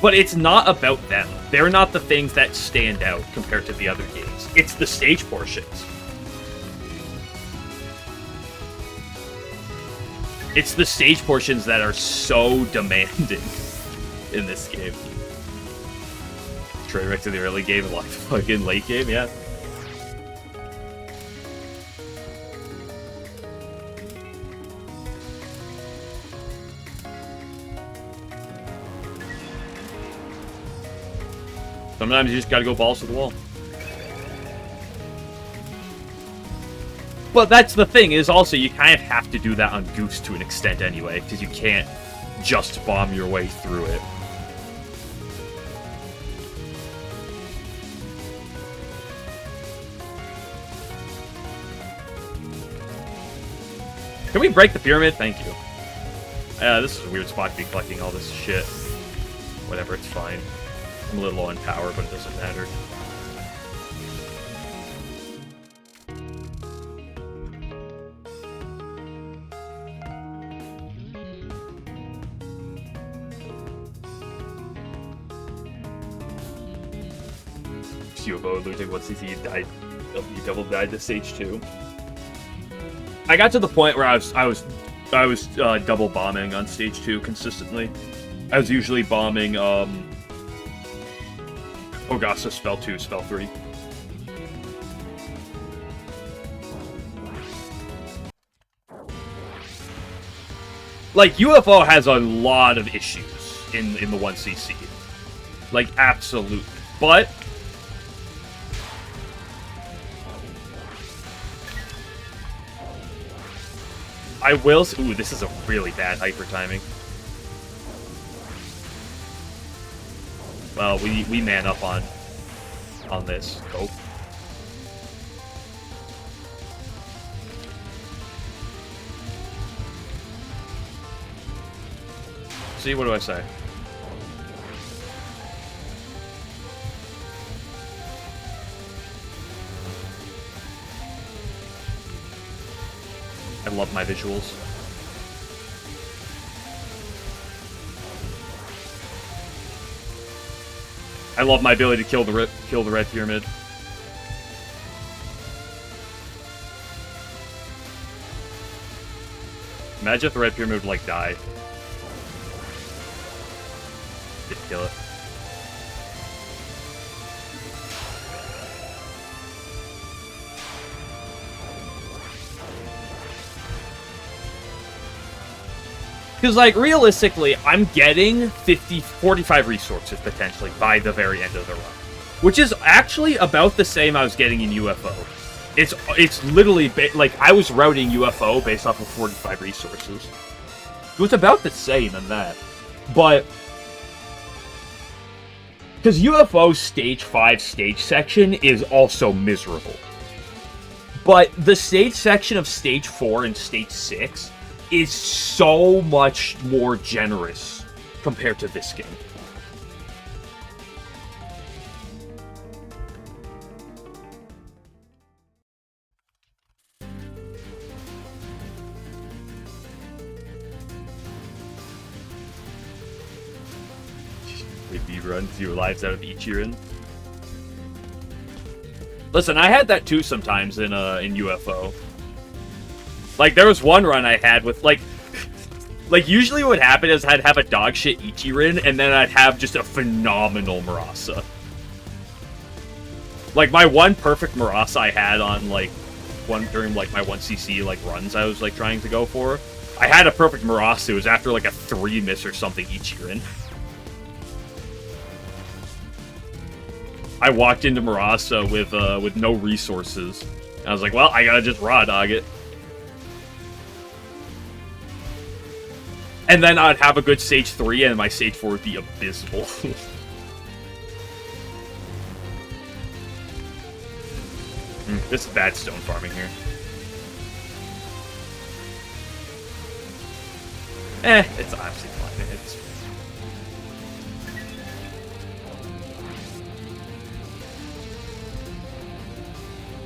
but it's not about them. They're not the things that stand out compared to the other games. It's the stage portions. It's the stage portions that are so demanding in this game. Train wreck to the early game and like the fucking late game, yeah. Sometimes you just gotta go balls to the wall. But that's the thing, is also you kind of have to do that on Goose to an extent anyway, because you can't just bomb your way through it. Can we break the pyramid? Thank you. This is a weird spot to be collecting all this shit. Whatever, it's fine. I'm a little low on power, but it doesn't matter. UFO losing 1cc, you died. You double died to stage 2. I got to the point where I was double bombing on stage 2 consistently. I was usually bombing Ogasa spell 2, spell 3. Like, UFO has a lot of issues in the 1cc. Like, absolutely. But I will... Ooh, this is a really bad hyper timing. Well, we man up on this. Go. See, what do I say? I love my visuals. I love my ability to kill the red pyramid. Imagine if the red pyramid would like die. Didn't kill it. Because, like, realistically, I'm getting 45 resources, potentially, by the very end of the run. Which is actually about the same I was getting in UFO. It's literally, like, I was routing UFO based off of 45 resources. It was about the same in that. But... because UFO's Stage 5 stage section is also miserable. But the stage section of Stage 4 and Stage 6... is so much more generous compared to this game. If you run 0 lives out of Ichiran. Listen, I had that too sometimes in UFO. Like, there was one run I had with, like, usually what would happen is I'd have a dogshit Ichiran, and then I'd have just a phenomenal Murasa. Like, my one perfect Murasa I had on, like, during, like, my 1cc, like, runs I was, like, trying to go for, I had a perfect Murasa. It was after, like, a 3-miss or something Ichiran. I walked into Murasa with no resources. And I was like, well, I gotta just raw dog it. And then I'd have a good stage 3, and my stage 4 would be abysmal. This is bad stone farming here. It's honestly fine. It's...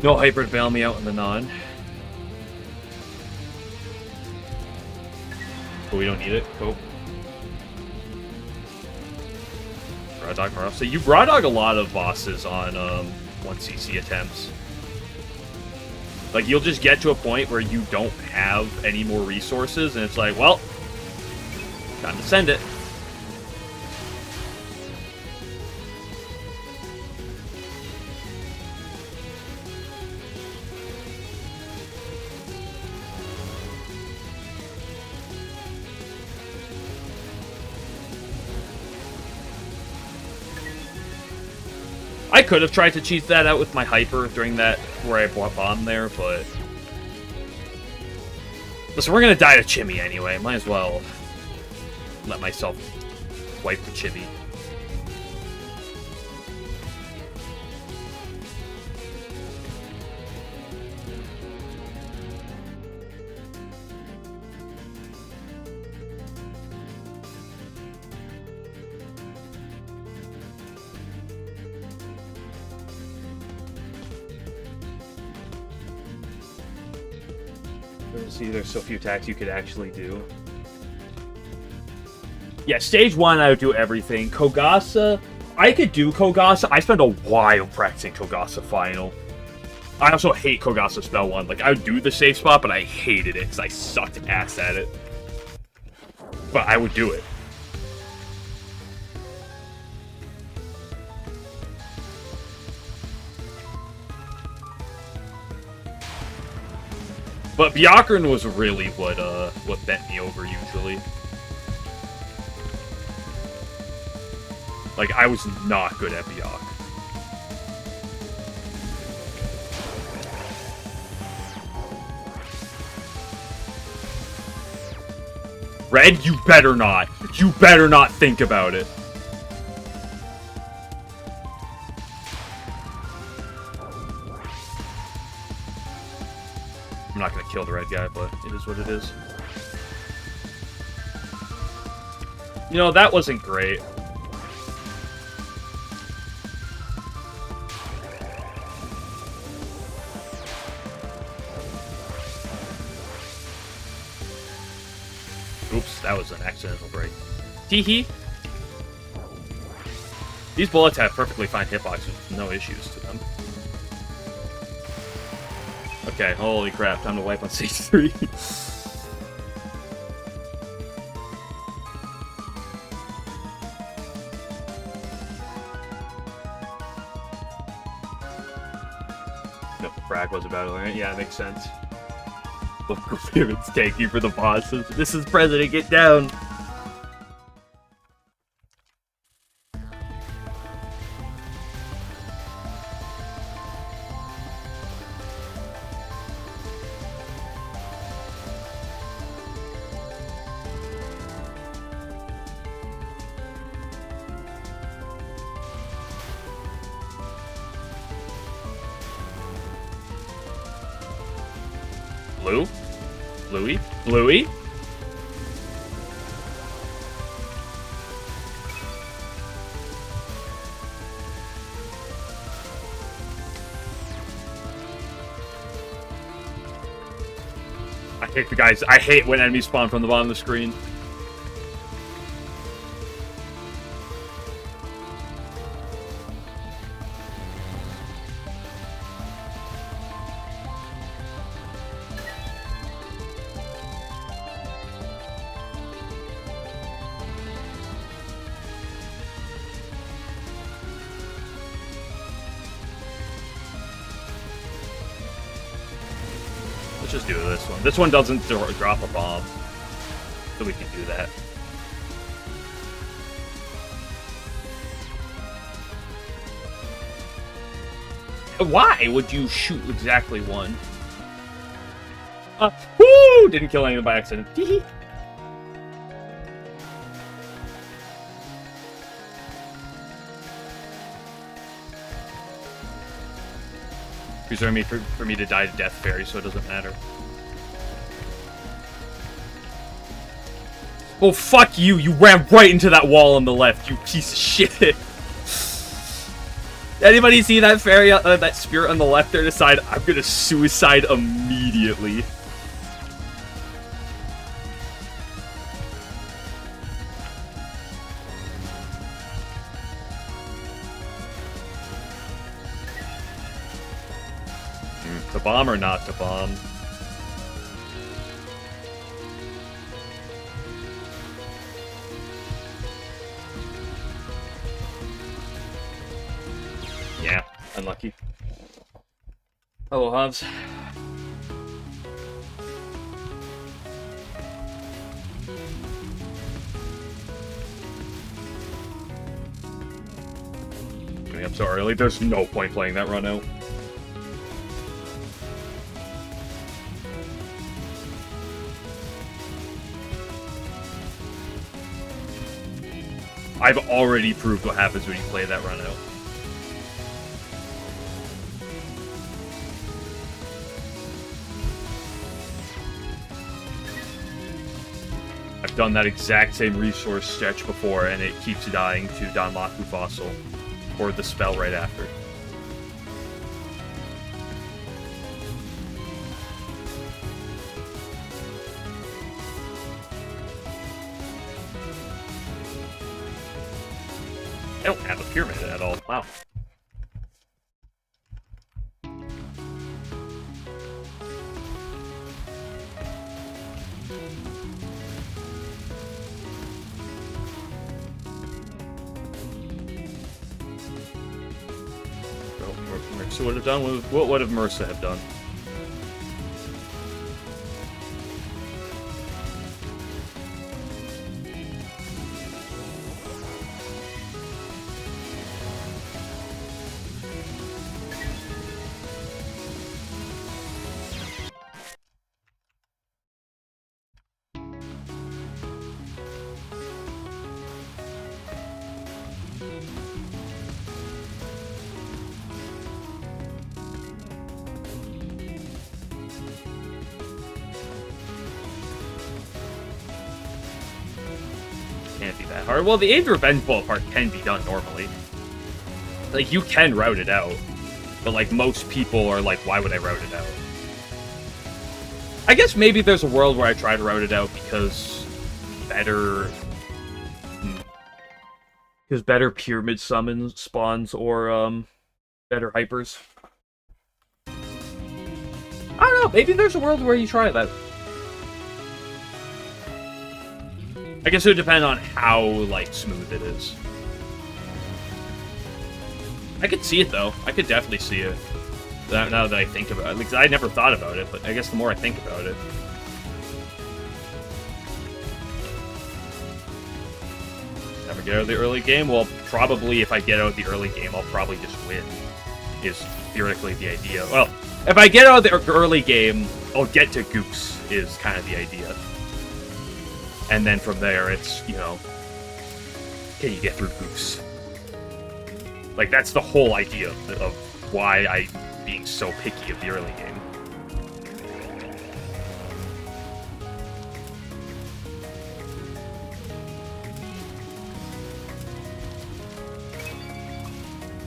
no hyper to bail me out in the non. But we don't need it. Cool. Raw dog Marov. So you raw dog a lot of bosses on 1cc attempts. Like, you'll just get to a point where you don't have any more resources, and it's like, well, time to send it. I could have tried to cheat that out with my hyper during that, where I bombed there, but... listen, we're gonna die to Chibi anyway. Might as well let myself wipe the Chibi. See, there's so few attacks you could actually do. Yeah, stage 1 I would do everything. Kogasa, I could do Kogasa. I spent a while practicing Kogasa Final. I also hate Kogasa Spell 1. Like, I would do the safe spot, but I hated it because I sucked ass at it. But I would do it. But Byakuran was really what bent me over usually. Like, I was not good at Byakuran. Red, you better not. You better not think about it. I'm not gonna kill the red guy, but it is what it is. You know, that wasn't great. Oops, that was an accidental break. Teehee. These bullets have perfectly fine hitboxes with no issues to them. Okay, holy crap, time to wipe on stage 3. No, Frag was about it. Yeah, it makes sense. Look, it's tanky for the bosses. This is President, get down! Blue? Bluey? Bluey? I hate the guys. I hate when enemies spawn from the bottom of the screen. Let's just do this one. This one doesn't drop a bomb, so we can do that. Why would you shoot exactly one? Woo! Didn't kill anyone by accident. Reserve me for me to die to Death Fairy, so it doesn't matter. Oh, fuck you! You ran right into that wall on the left, you piece of shit! Anybody see that fairy, that spirit on the left there decide, I'm gonna suicide immediately. To bomb or not to bomb? Yeah, unlucky. Hello, Hobbs. Getting up so early, there's no point playing that run out. I've already proved what happens when you play that run out. I've done that exact same resource stretch before, and it keeps dying to Danmaku Fossil, or the spell right after. I don't have a pyramid. at all. Wow. Mercy would have done. What would have Mercy have done? Can't be that hard. Well, the Age of Revenge Ball part can be done normally. Like, you can route it out. But, like, most people are like, why would I route it out? I guess maybe there's a world where I try to route it out because better... Because better Pyramid Summons spawns or, better Hypers. I don't know, maybe there's a world where you try that. I guess it would depend on how, like, smooth it is. I could see it, though. I could definitely see it. Now that I think about it. Because I never thought about it, but I guess the more I think about it. Never get out of the early game? Well, probably if I get out of the early game, I'll probably just win. Is theoretically the idea. Well, if I get out of the early game, I'll get to Goose, is kind of the idea. And then from there, it's, you know, can you get through Goose? Like, that's the whole idea of why I'm being so picky of the early game.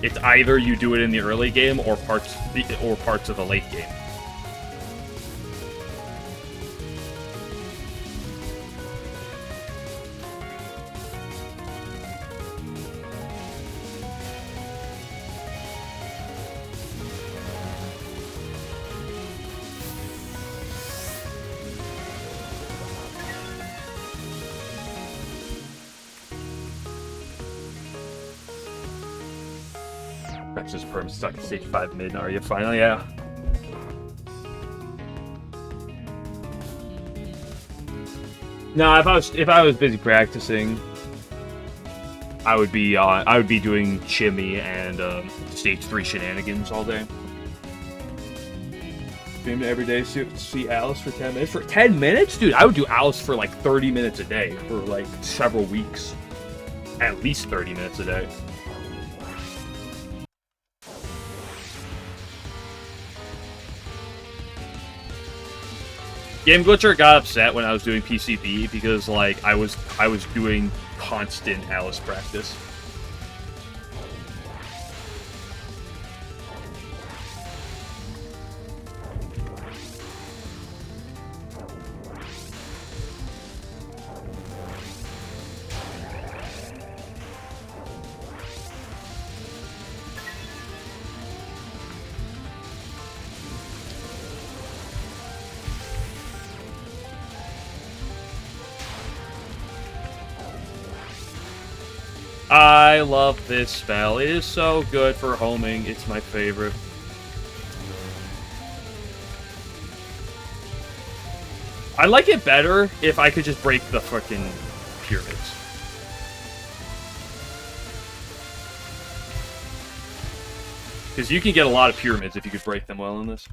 It's either you do it in the early game or parts of the late game. Texas Perm stuck at stage 5 mid, are you finally? Yeah. No, if I was busy practicing, I would be doing Chimmy and stage 3 shenanigans all day. Stream every day, see Alice for 10 minutes. For 10 minutes? Dude, I would do Alice for like 30 minutes a day for like several weeks. At least 30 minutes a day. Game Glitcher got upset when I was doing PCB because, like, I was doing constant Alice practice. I love this spell. It is so good for homing. It's my favorite. I like it better if I could just break the fucking pyramids. Because you can get a lot of pyramids if you could break them well in this.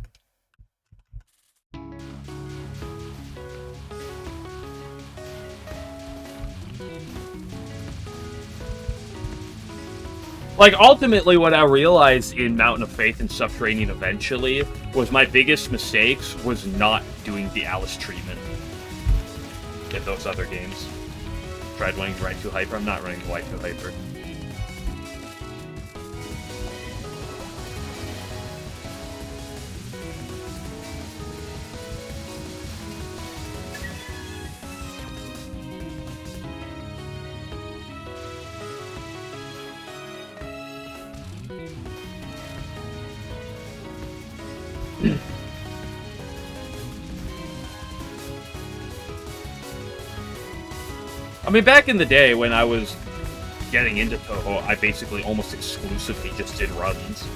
Like, ultimately, what I realized in Mountain of Faith and Subterranean eventually was my biggest mistakes was not doing the Alice treatment in those other games. Tried running right to Hyper. I'm not running white to Hyper. I mean, back in the day when I was getting into Touhou, I basically almost exclusively just did runs.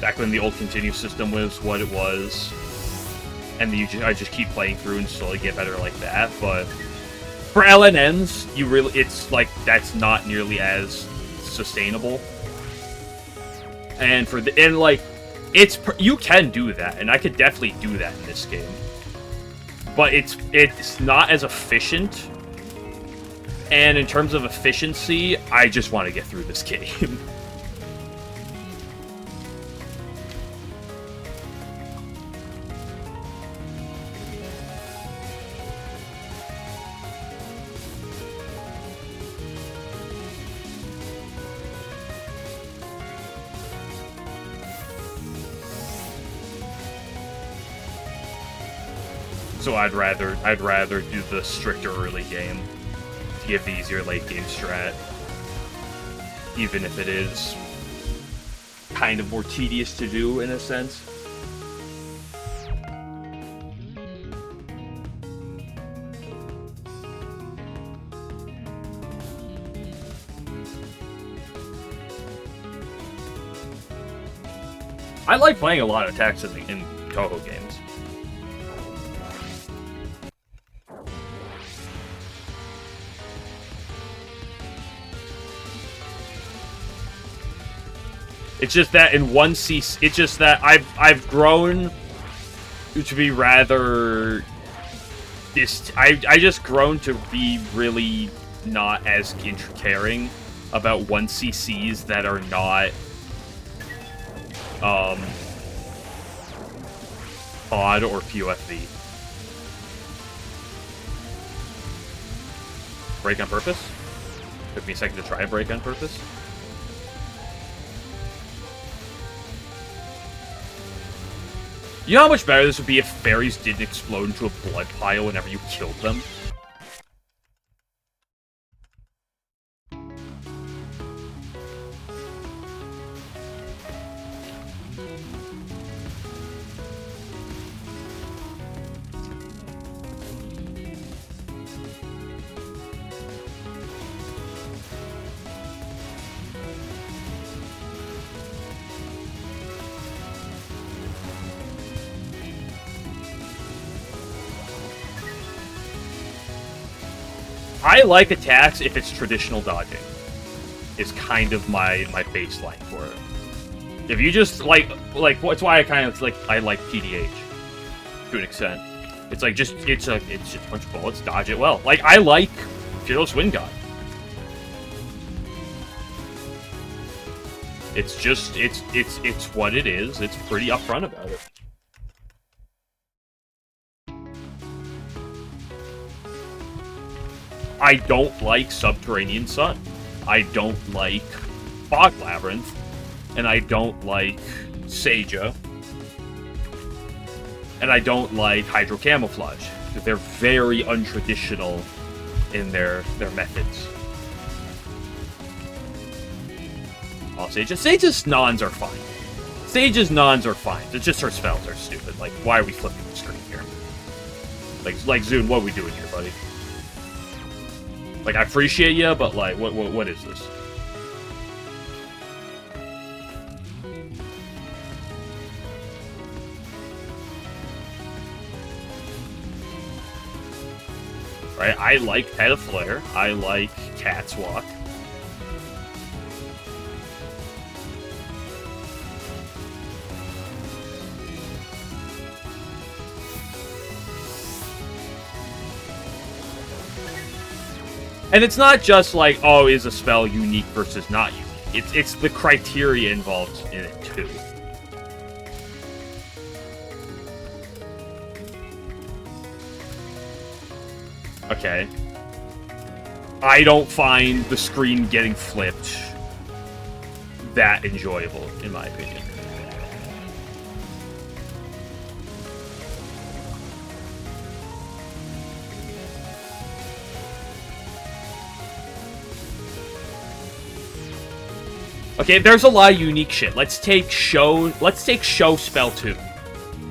Back when the old continue system was what it was, and I just keep playing through and slowly get better like that. But for LNNs, it's like that's not nearly as sustainable. And you can do that, and I could definitely do that in this game. But it's not as efficient. And in terms of efficiency, I just want to get through this game. So I'd rather do the stricter early game to give the easier late game strat, even if it is kind of more tedious to do in a sense. I like playing a lot of attacks in Touhou games. It's just that in 1C, it's just that I've grown to be rather I just grown to be really not as caring about 1CCs that are not odd or POFV. Break on purpose? Took me a second to try a break on purpose. You know how much better this would be if fairies didn't explode into a blood pile whenever you killed them? I like attacks if it's traditional dodging. Is kind of my baseline for it. If you just like that's why I kind of I like PDH to an extent. It's like it's just a bunch of bullets, dodge it well. Like I like Fearless Wind God. It's just it's what it is. It's pretty upfront about it. I don't like Subterranean Sun. I don't like Fog Labyrinth. And I don't like Seija. And I don't like Hydro Camouflage. Because they're very untraditional in their methods. Oh, Seija's nons are fine. Seija's nons are fine. It's just her spells are stupid. Like, why are we flipping the screen here? Like Zune, what are we doing here, buddy? Like, I appreciate you, but, like, what is this? Right, I like Petaflare. I like Cat's Walk. And it's not just like, oh, is a spell unique versus not unique. It's the criteria involved in it, too. Okay. I don't find the screen getting flipped that enjoyable, in my opinion. Okay, there's a lot of unique shit. Let's take Show Spell 2.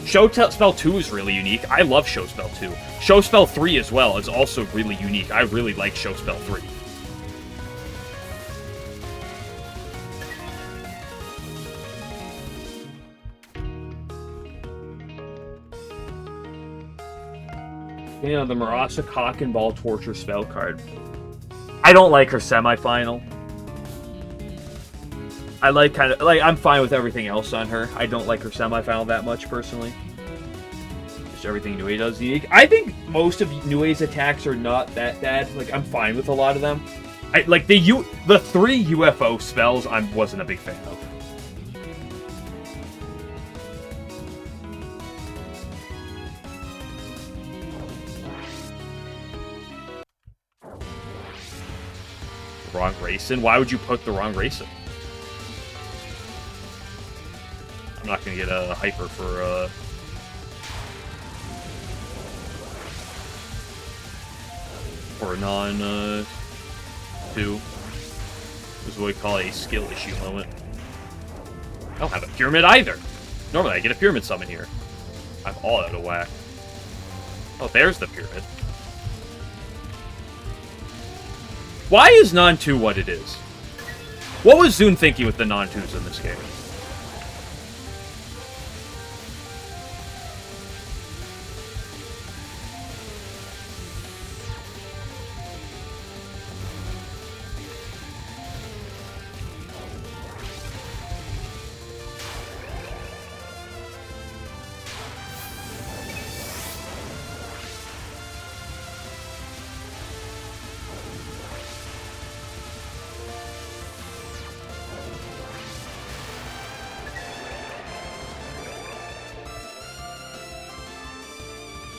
Spell 2 is really unique. I love Show Spell 2. Show Spell 3 as well is also really unique. I really like Show Spell 3. Yeah, the Marasa Cock and Ball Torture spell card. I don't like her semifinal. I like I'm fine with everything else on her. I don't like her semifinal that much personally. Just everything Nue does is unique. I think most of Nue's attacks are not that bad. Like, I'm fine with a lot of them. The 3 UFO spells I wasn't a big fan of. Wrong racing? Why would you put the wrong racing? I'm not gonna get a hyper for a non 2. This is what we call a skill issue moment. I don't have a pyramid either. Normally I get a pyramid summon here. I'm all out of whack. Oh, there's the pyramid. Why is non-2 what it is? What was Zune thinking with the non-2s in this game?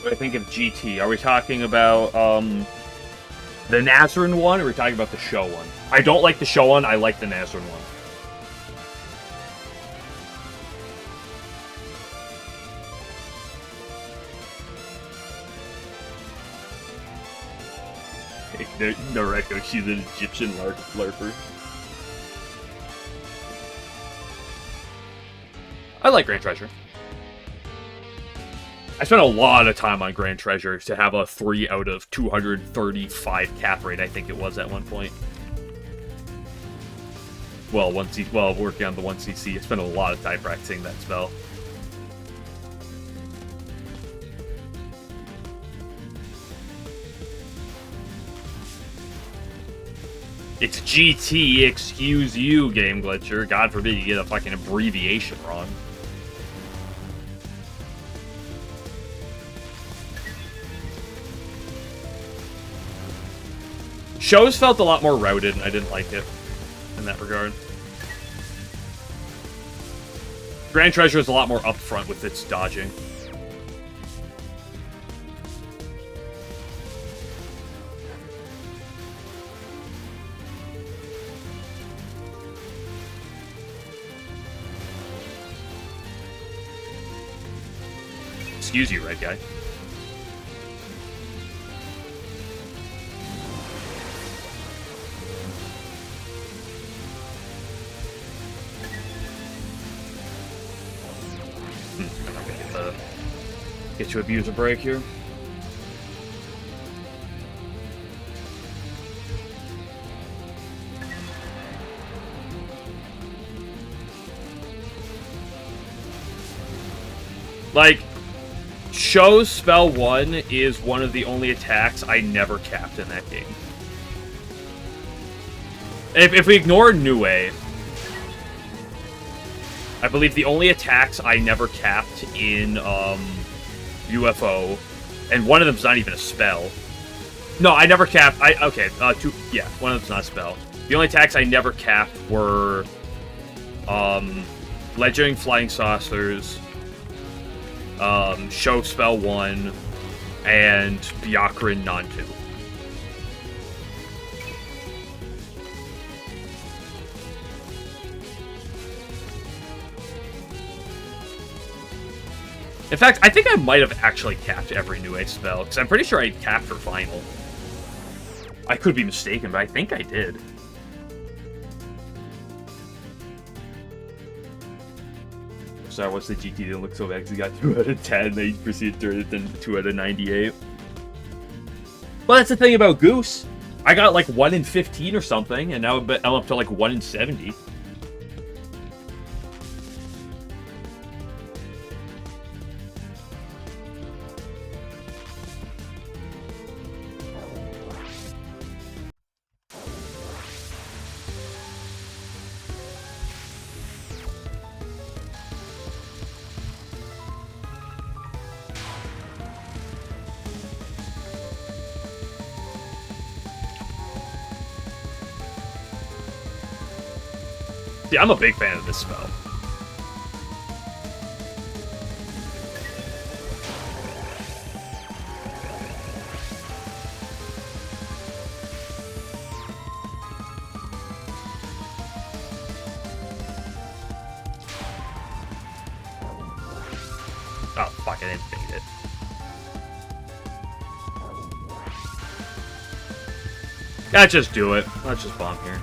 I think of GT. Are we talking about the Nazarene one, or are we talking about the Show one? I don't like the Show one. I like the Nazarene one. Noreko, she's an Egyptian LARPer. I like Grand Treasure. I spent a lot of time on Grand Treasure to have a 3 out of 235 cap rate, I think it was at one point. Well, working on the 1cc, I spent a lot of time practicing that spell. It's GT, excuse you, Game Glitcher. God forbid you get a fucking abbreviation wrong. Shows felt a lot more routed, and I didn't like it in that regard. Grand Treasure is a lot more upfront with its dodging. Excuse you, red guy. Get you abuse a break here. Like, Show's Spell 1 is one of the only attacks I never capped in that game. If we ignore Nue, I believe the only attacks I never capped in UFO, and one of them's not even a spell. No, I never capped. Yeah, one of them's not a spell. The only attacks I never capped were Ledgering Flying Saucers, Show Spell 1, and Byakurin Non-2. In fact, I think I might have actually capped every Nue spell, because I'm pretty sure I capped her final. I could be mistaken, but I think I did. Star Wars the GT didn't look so bad because he got 2 out of 10. They proceeded to turn it into 2 out of 98. But that's the thing about Goose. I got like 1 in 15 or something, and now I'm up to like 1 in 70. See, I'm a big fan of this spell. Oh, fuck, I didn't fade it. Let's just do it. Let's just bomb here.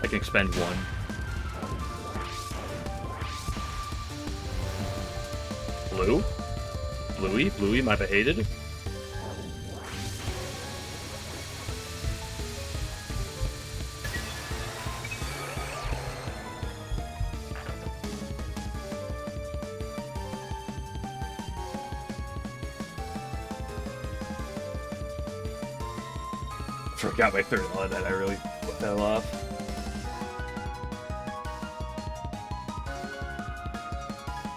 I can expend 1. Blue? Bluey? Bluey, am I behated? Forgot my third one that I really fell off.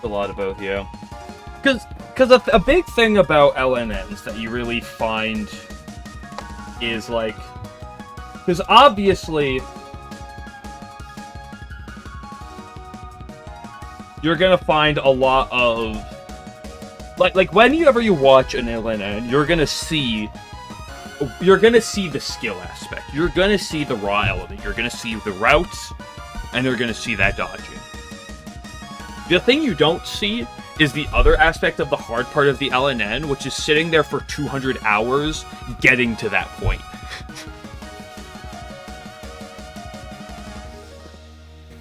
A lot of both, yeah. Because a big thing about LNNs that you really find is like, because obviously you're gonna find a lot of like whenever you watch an LNN, you're gonna see the skill aspect. You're gonna see the raw element. You're gonna see the routes, and you're gonna see that dodging. The thing you don't see is the other aspect of the hard part of the LNN, which is sitting there for 200 hours getting to that point.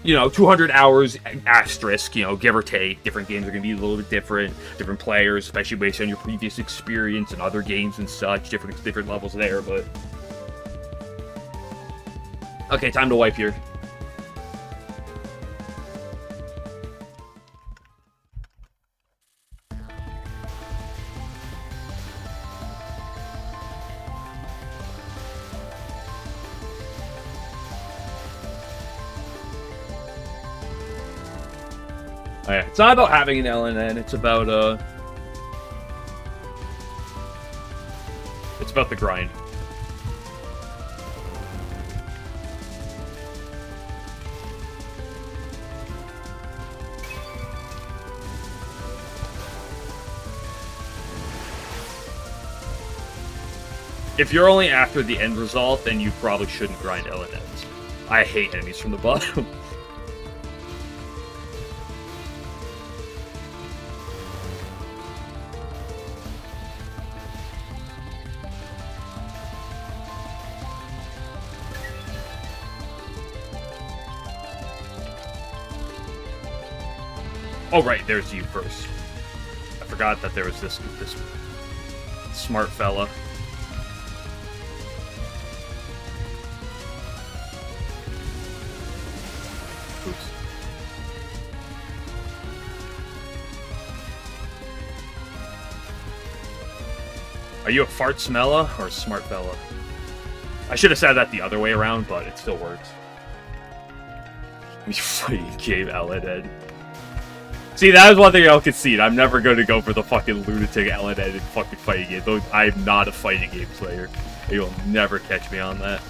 You know, 200 hours asterisk, you know, give or take. Different games are going to be a little bit different. Different players, especially based on your previous experience and other games and such. Different levels there, but... Okay, time to wipe here. Oh, yeah. It's not about having an LNN, it's about the grind. If you're only after the end result, then you probably shouldn't grind LNNs. I hate enemies from the bottom. Oh, right, there's you first. I forgot that there was this smart fella. Oops. Are you a fart smella or a smart fella? I should have said that the other way around, but it still works. You fighting game LNN. See, that was one thing I'll concede. I'm never going to go for the fucking Lunatic LNN in fucking fighting game. Though I'm not a fighting game player. You'll never catch me on that.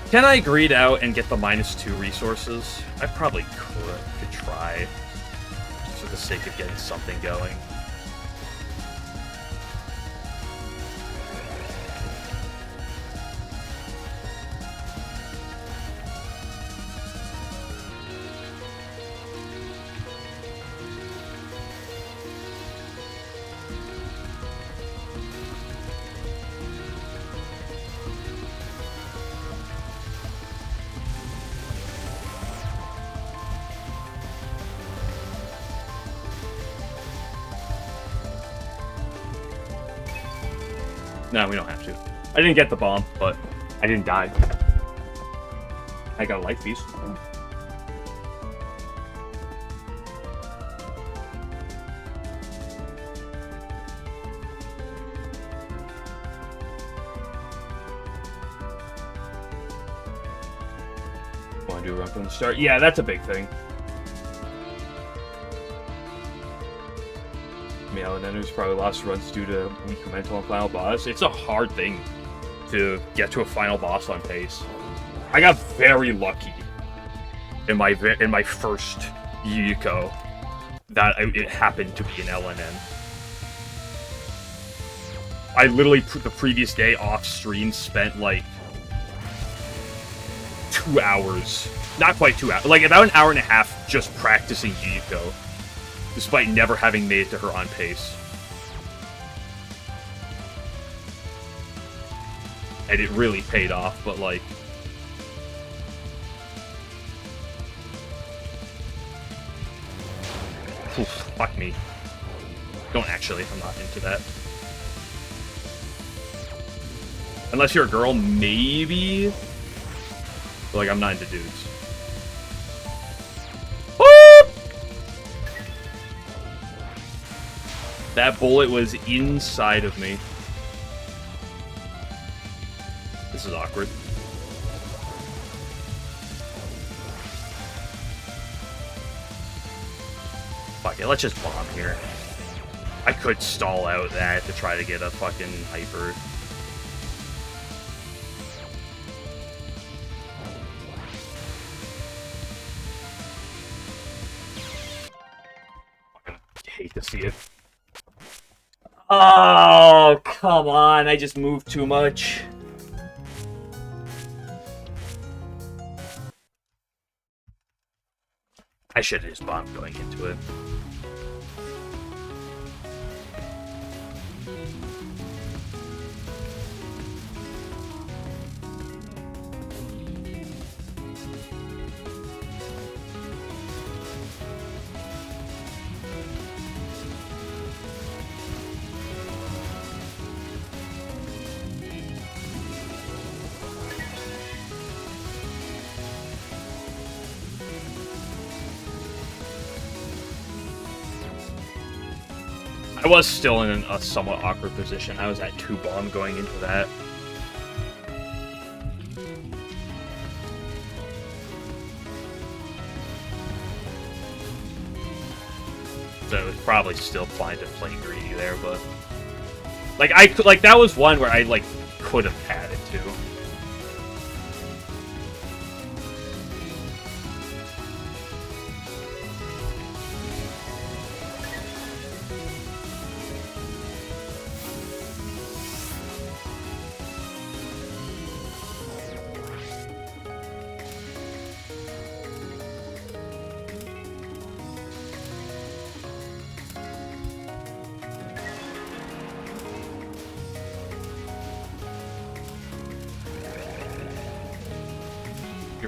Can I greed out and get the -2 resources? I probably could try. Just for the sake of getting something going. No, we don't have to. I didn't get the bomb, but I didn't die. I got a life piece. Want to do a run from the start? Yeah, that's a big thing. Meowlanders probably lost runs due to weaker mental and final boss. It's a hard thing to get to a final boss on pace. I got very lucky in my first Yiko that it happened to be an LNN. I literally the previous day off stream spent like 2 hours, not quite 2 hours, like about an hour and a half just practicing Yiko, despite never having made it to her on pace. And it really paid off, but like... Oof, fuck me. Don't actually, I'm not into that. Unless you're a girl, maybe? But like, I'm not into dudes. That bullet was inside of me. This is awkward. Fuck it, let's just bomb here. I could stall out that to try to get a fucking hyper. I hate to see it. Oh, come on. I just moved too much. I should have just bombed going into it. I was still in a somewhat awkward position. I was at 2 bomb going into that. So it was probably still fine to play greedy there, but like that was one where I like could have had it too.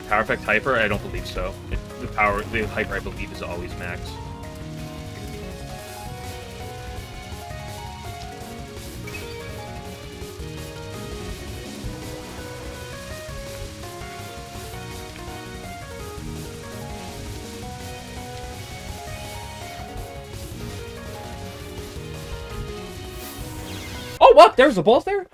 Power effect hyper? I don't believe so. The hyper I believe is always max. Oh, what? There's a boss there?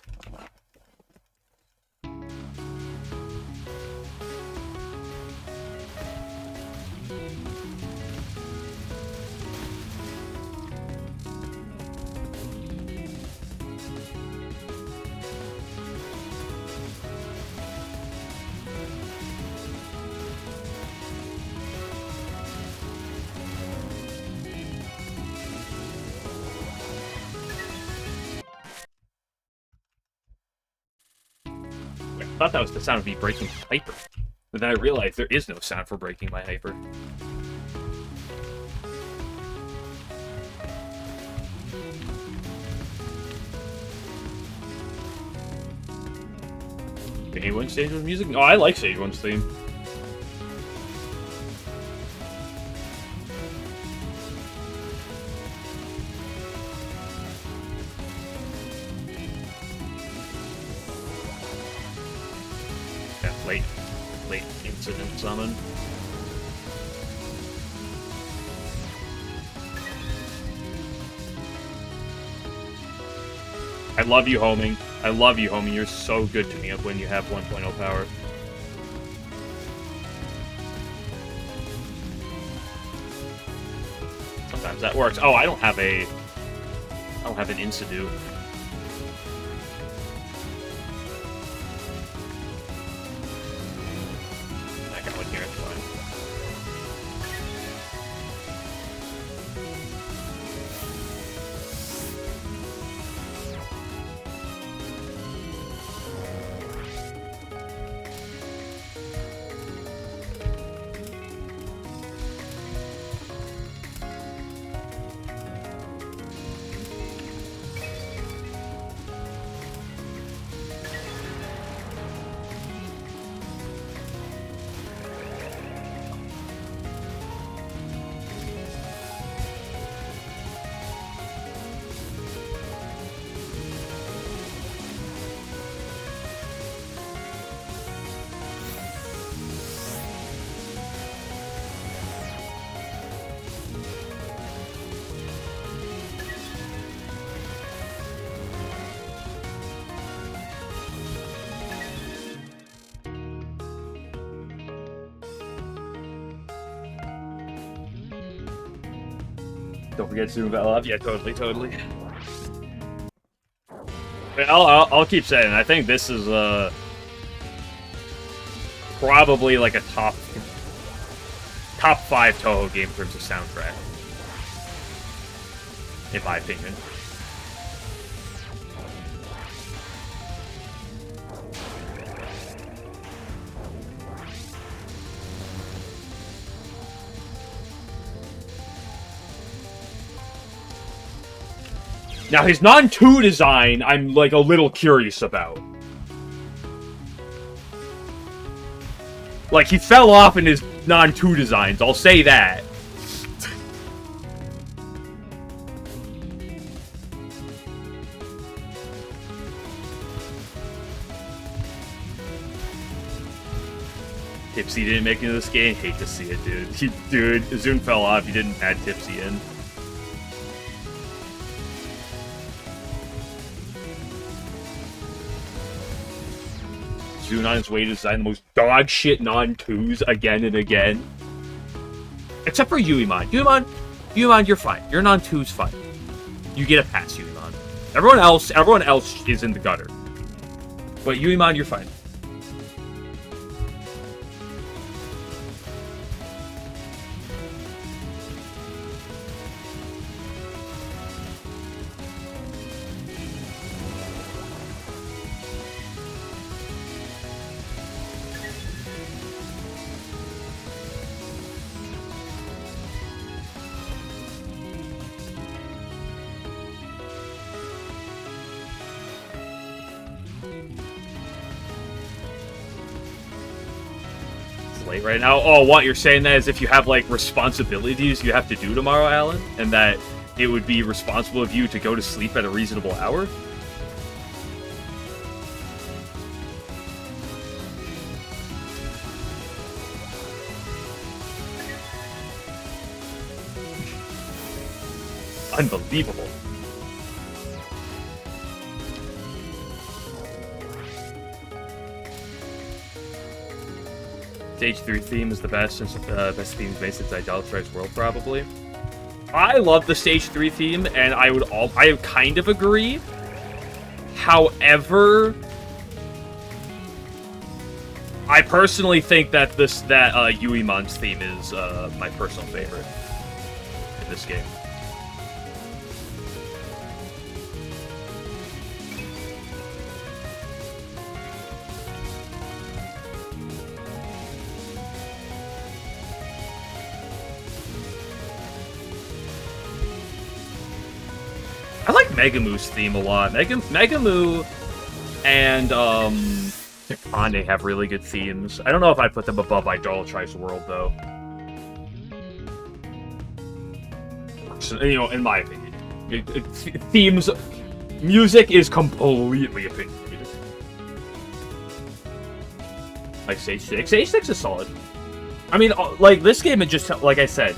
I thought that was the sound of me breaking my hyper. But then I realized there is no sound for breaking my hyper. You hate when Stage 1's music? No, I like Stage 1's theme. late incident summon. I love you, homing. I love you, homie. You're so good to me when you have 1.0 power. Sometimes that works. Oh, I don't have an Insidu. I got one here, it's fine. Don't forget Zoom Love. Yeah, totally. I'll keep saying. I think this is probably like a top 5 Touhou game in terms of soundtrack, in my opinion. Now, his non-2 design, I'm, like, a little curious about. Like, he fell off in his non-2 designs, I'll say that. Tipsy didn't make it into this game. Hate to see it, dude. Dude, Zune fell off. He didn't add Tipsy in. Zune on his way to design the most dog shit non-2s again and again. Except for Yuimon. Yuimon, you're fine. Your non-2's fine. You get a pass, Yuimon. Everyone else is in the gutter. But Yuimon, you're fine. Late right now. Oh, what you're saying that is if you have like responsibilities you have to do tomorrow, Alan, and that it would be responsible of you to go to sleep at a reasonable hour? Unbelievable. Stage 3 theme is the best since best themes made since Idolatrize World, probably. I love the Stage 3 theme, and I kind of agree. However, I personally think that Yuimon's theme is my personal favorite in this game. I like Megamoo's theme a lot. Megamoo and Takane have really good themes. I don't know if I put them above Idolatrize World, though. So, you know, in my opinion. Themes... Music is completely opinionated. Nice H6. H6 is solid. I mean, like, this game, it just, like I said,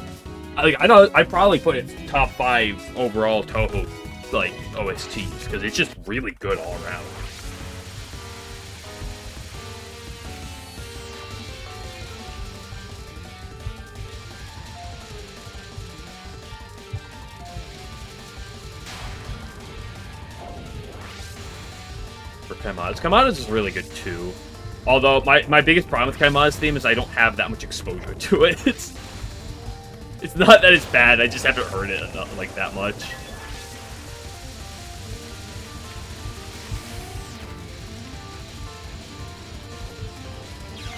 I know I'd probably put it top 5 overall Touhou, like, OSTs, because it's just really good all around. For Kaimada's is really good too. Although my biggest problem with Kaimada's theme is I don't have that much exposure to it. It's not that it's bad, I just haven't heard it enough, like that much.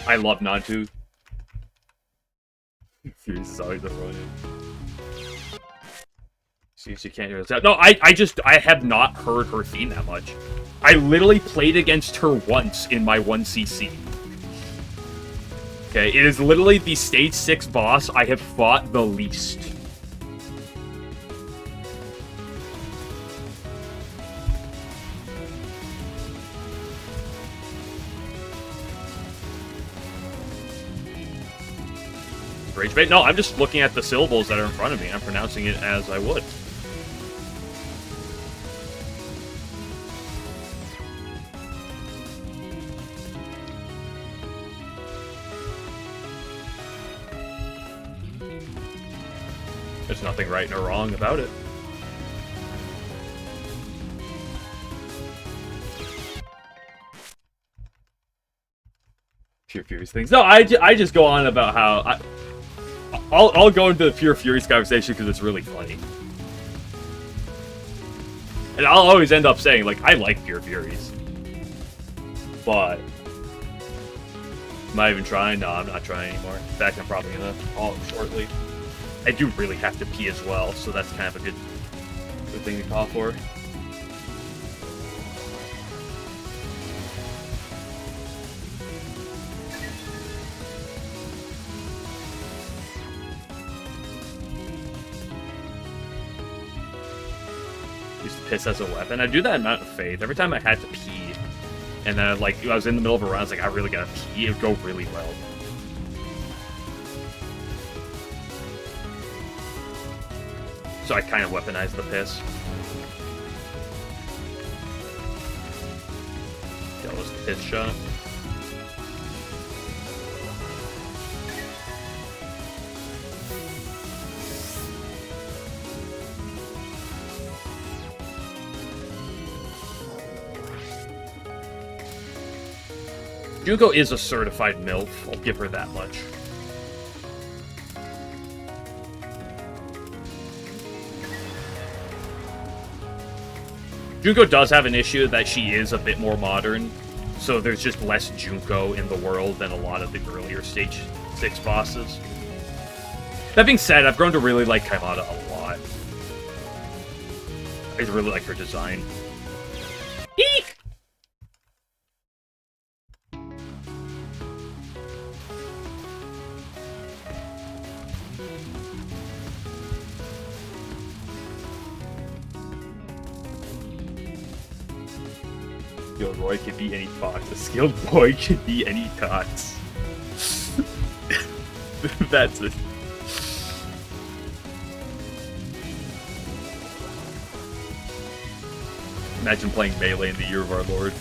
I love Nantu. Furious is always annoying. See if you can't hear this out. No, I have not heard her theme that much. I literally played against her once in my 1cc. Okay, it is literally the stage 6 boss I have fought the least. Rage bait? No, I'm just looking at the syllables that are in front of me. I'm pronouncing it as I would. There's nothing right or wrong about it. Pure Furies things. No, I just go on about how... I'll go into the Pure Furies conversation because it's really funny. And I'll always end up saying, like, I like Pure Furies. But... Am I even trying? No, I'm not trying anymore. In fact, I'm probably going to call it shortly. I do really have to pee as well, so that's kind of a good thing to call for. Use the piss as a weapon. I do that in Mount of Faith. Every time I had to pee, and then I was in the middle of a run, I was like, I really gotta pee, it would go really well. So I kind of weaponized the piss. That was the piss shot. Junko is a certified MILF, I'll give her that much. Junko does have an issue that she is a bit more modern, so there's just less Junko in the world than a lot of the earlier Stage 6 bosses. That being said, I've grown to really like Kaimada a lot. I really like her design. Eek! Gilroy could be any fox. A skilled boy could be any tots. That's it. Imagine playing Melee in the year of our Lord.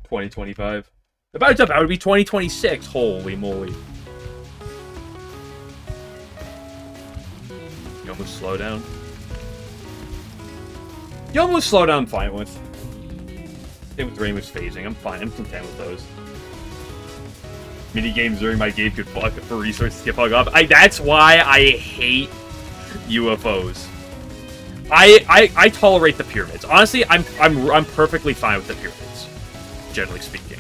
2025. About to be 2026. Holy moly. You almost slow down. You almost slow down, I'm fine with. Same with Rainbow's phasing. I'm fine. I'm content with those. Mini games during my game could fuck for resources to get fucked up. That's why I hate UFOs. I tolerate the pyramids. Honestly, I'm perfectly fine with the pyramids. Generally speaking.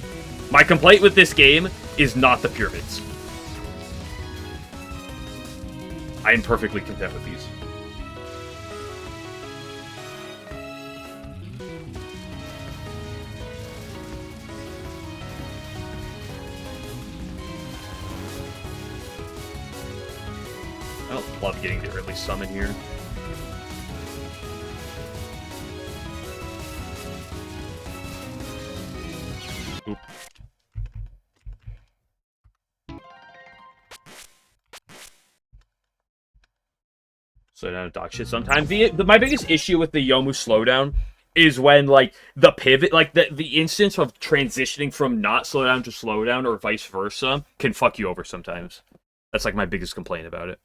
My complaint with this game is not the pyramids. I am perfectly content with these. I don't love getting the early summon here. Oop. Slow down and dog shit sometimes. My biggest issue with the Yomu slowdown is when, like, the pivot, like, the instance of transitioning from not slowdown to slowdown or vice versa can fuck you over sometimes. That's, like, my biggest complaint about it.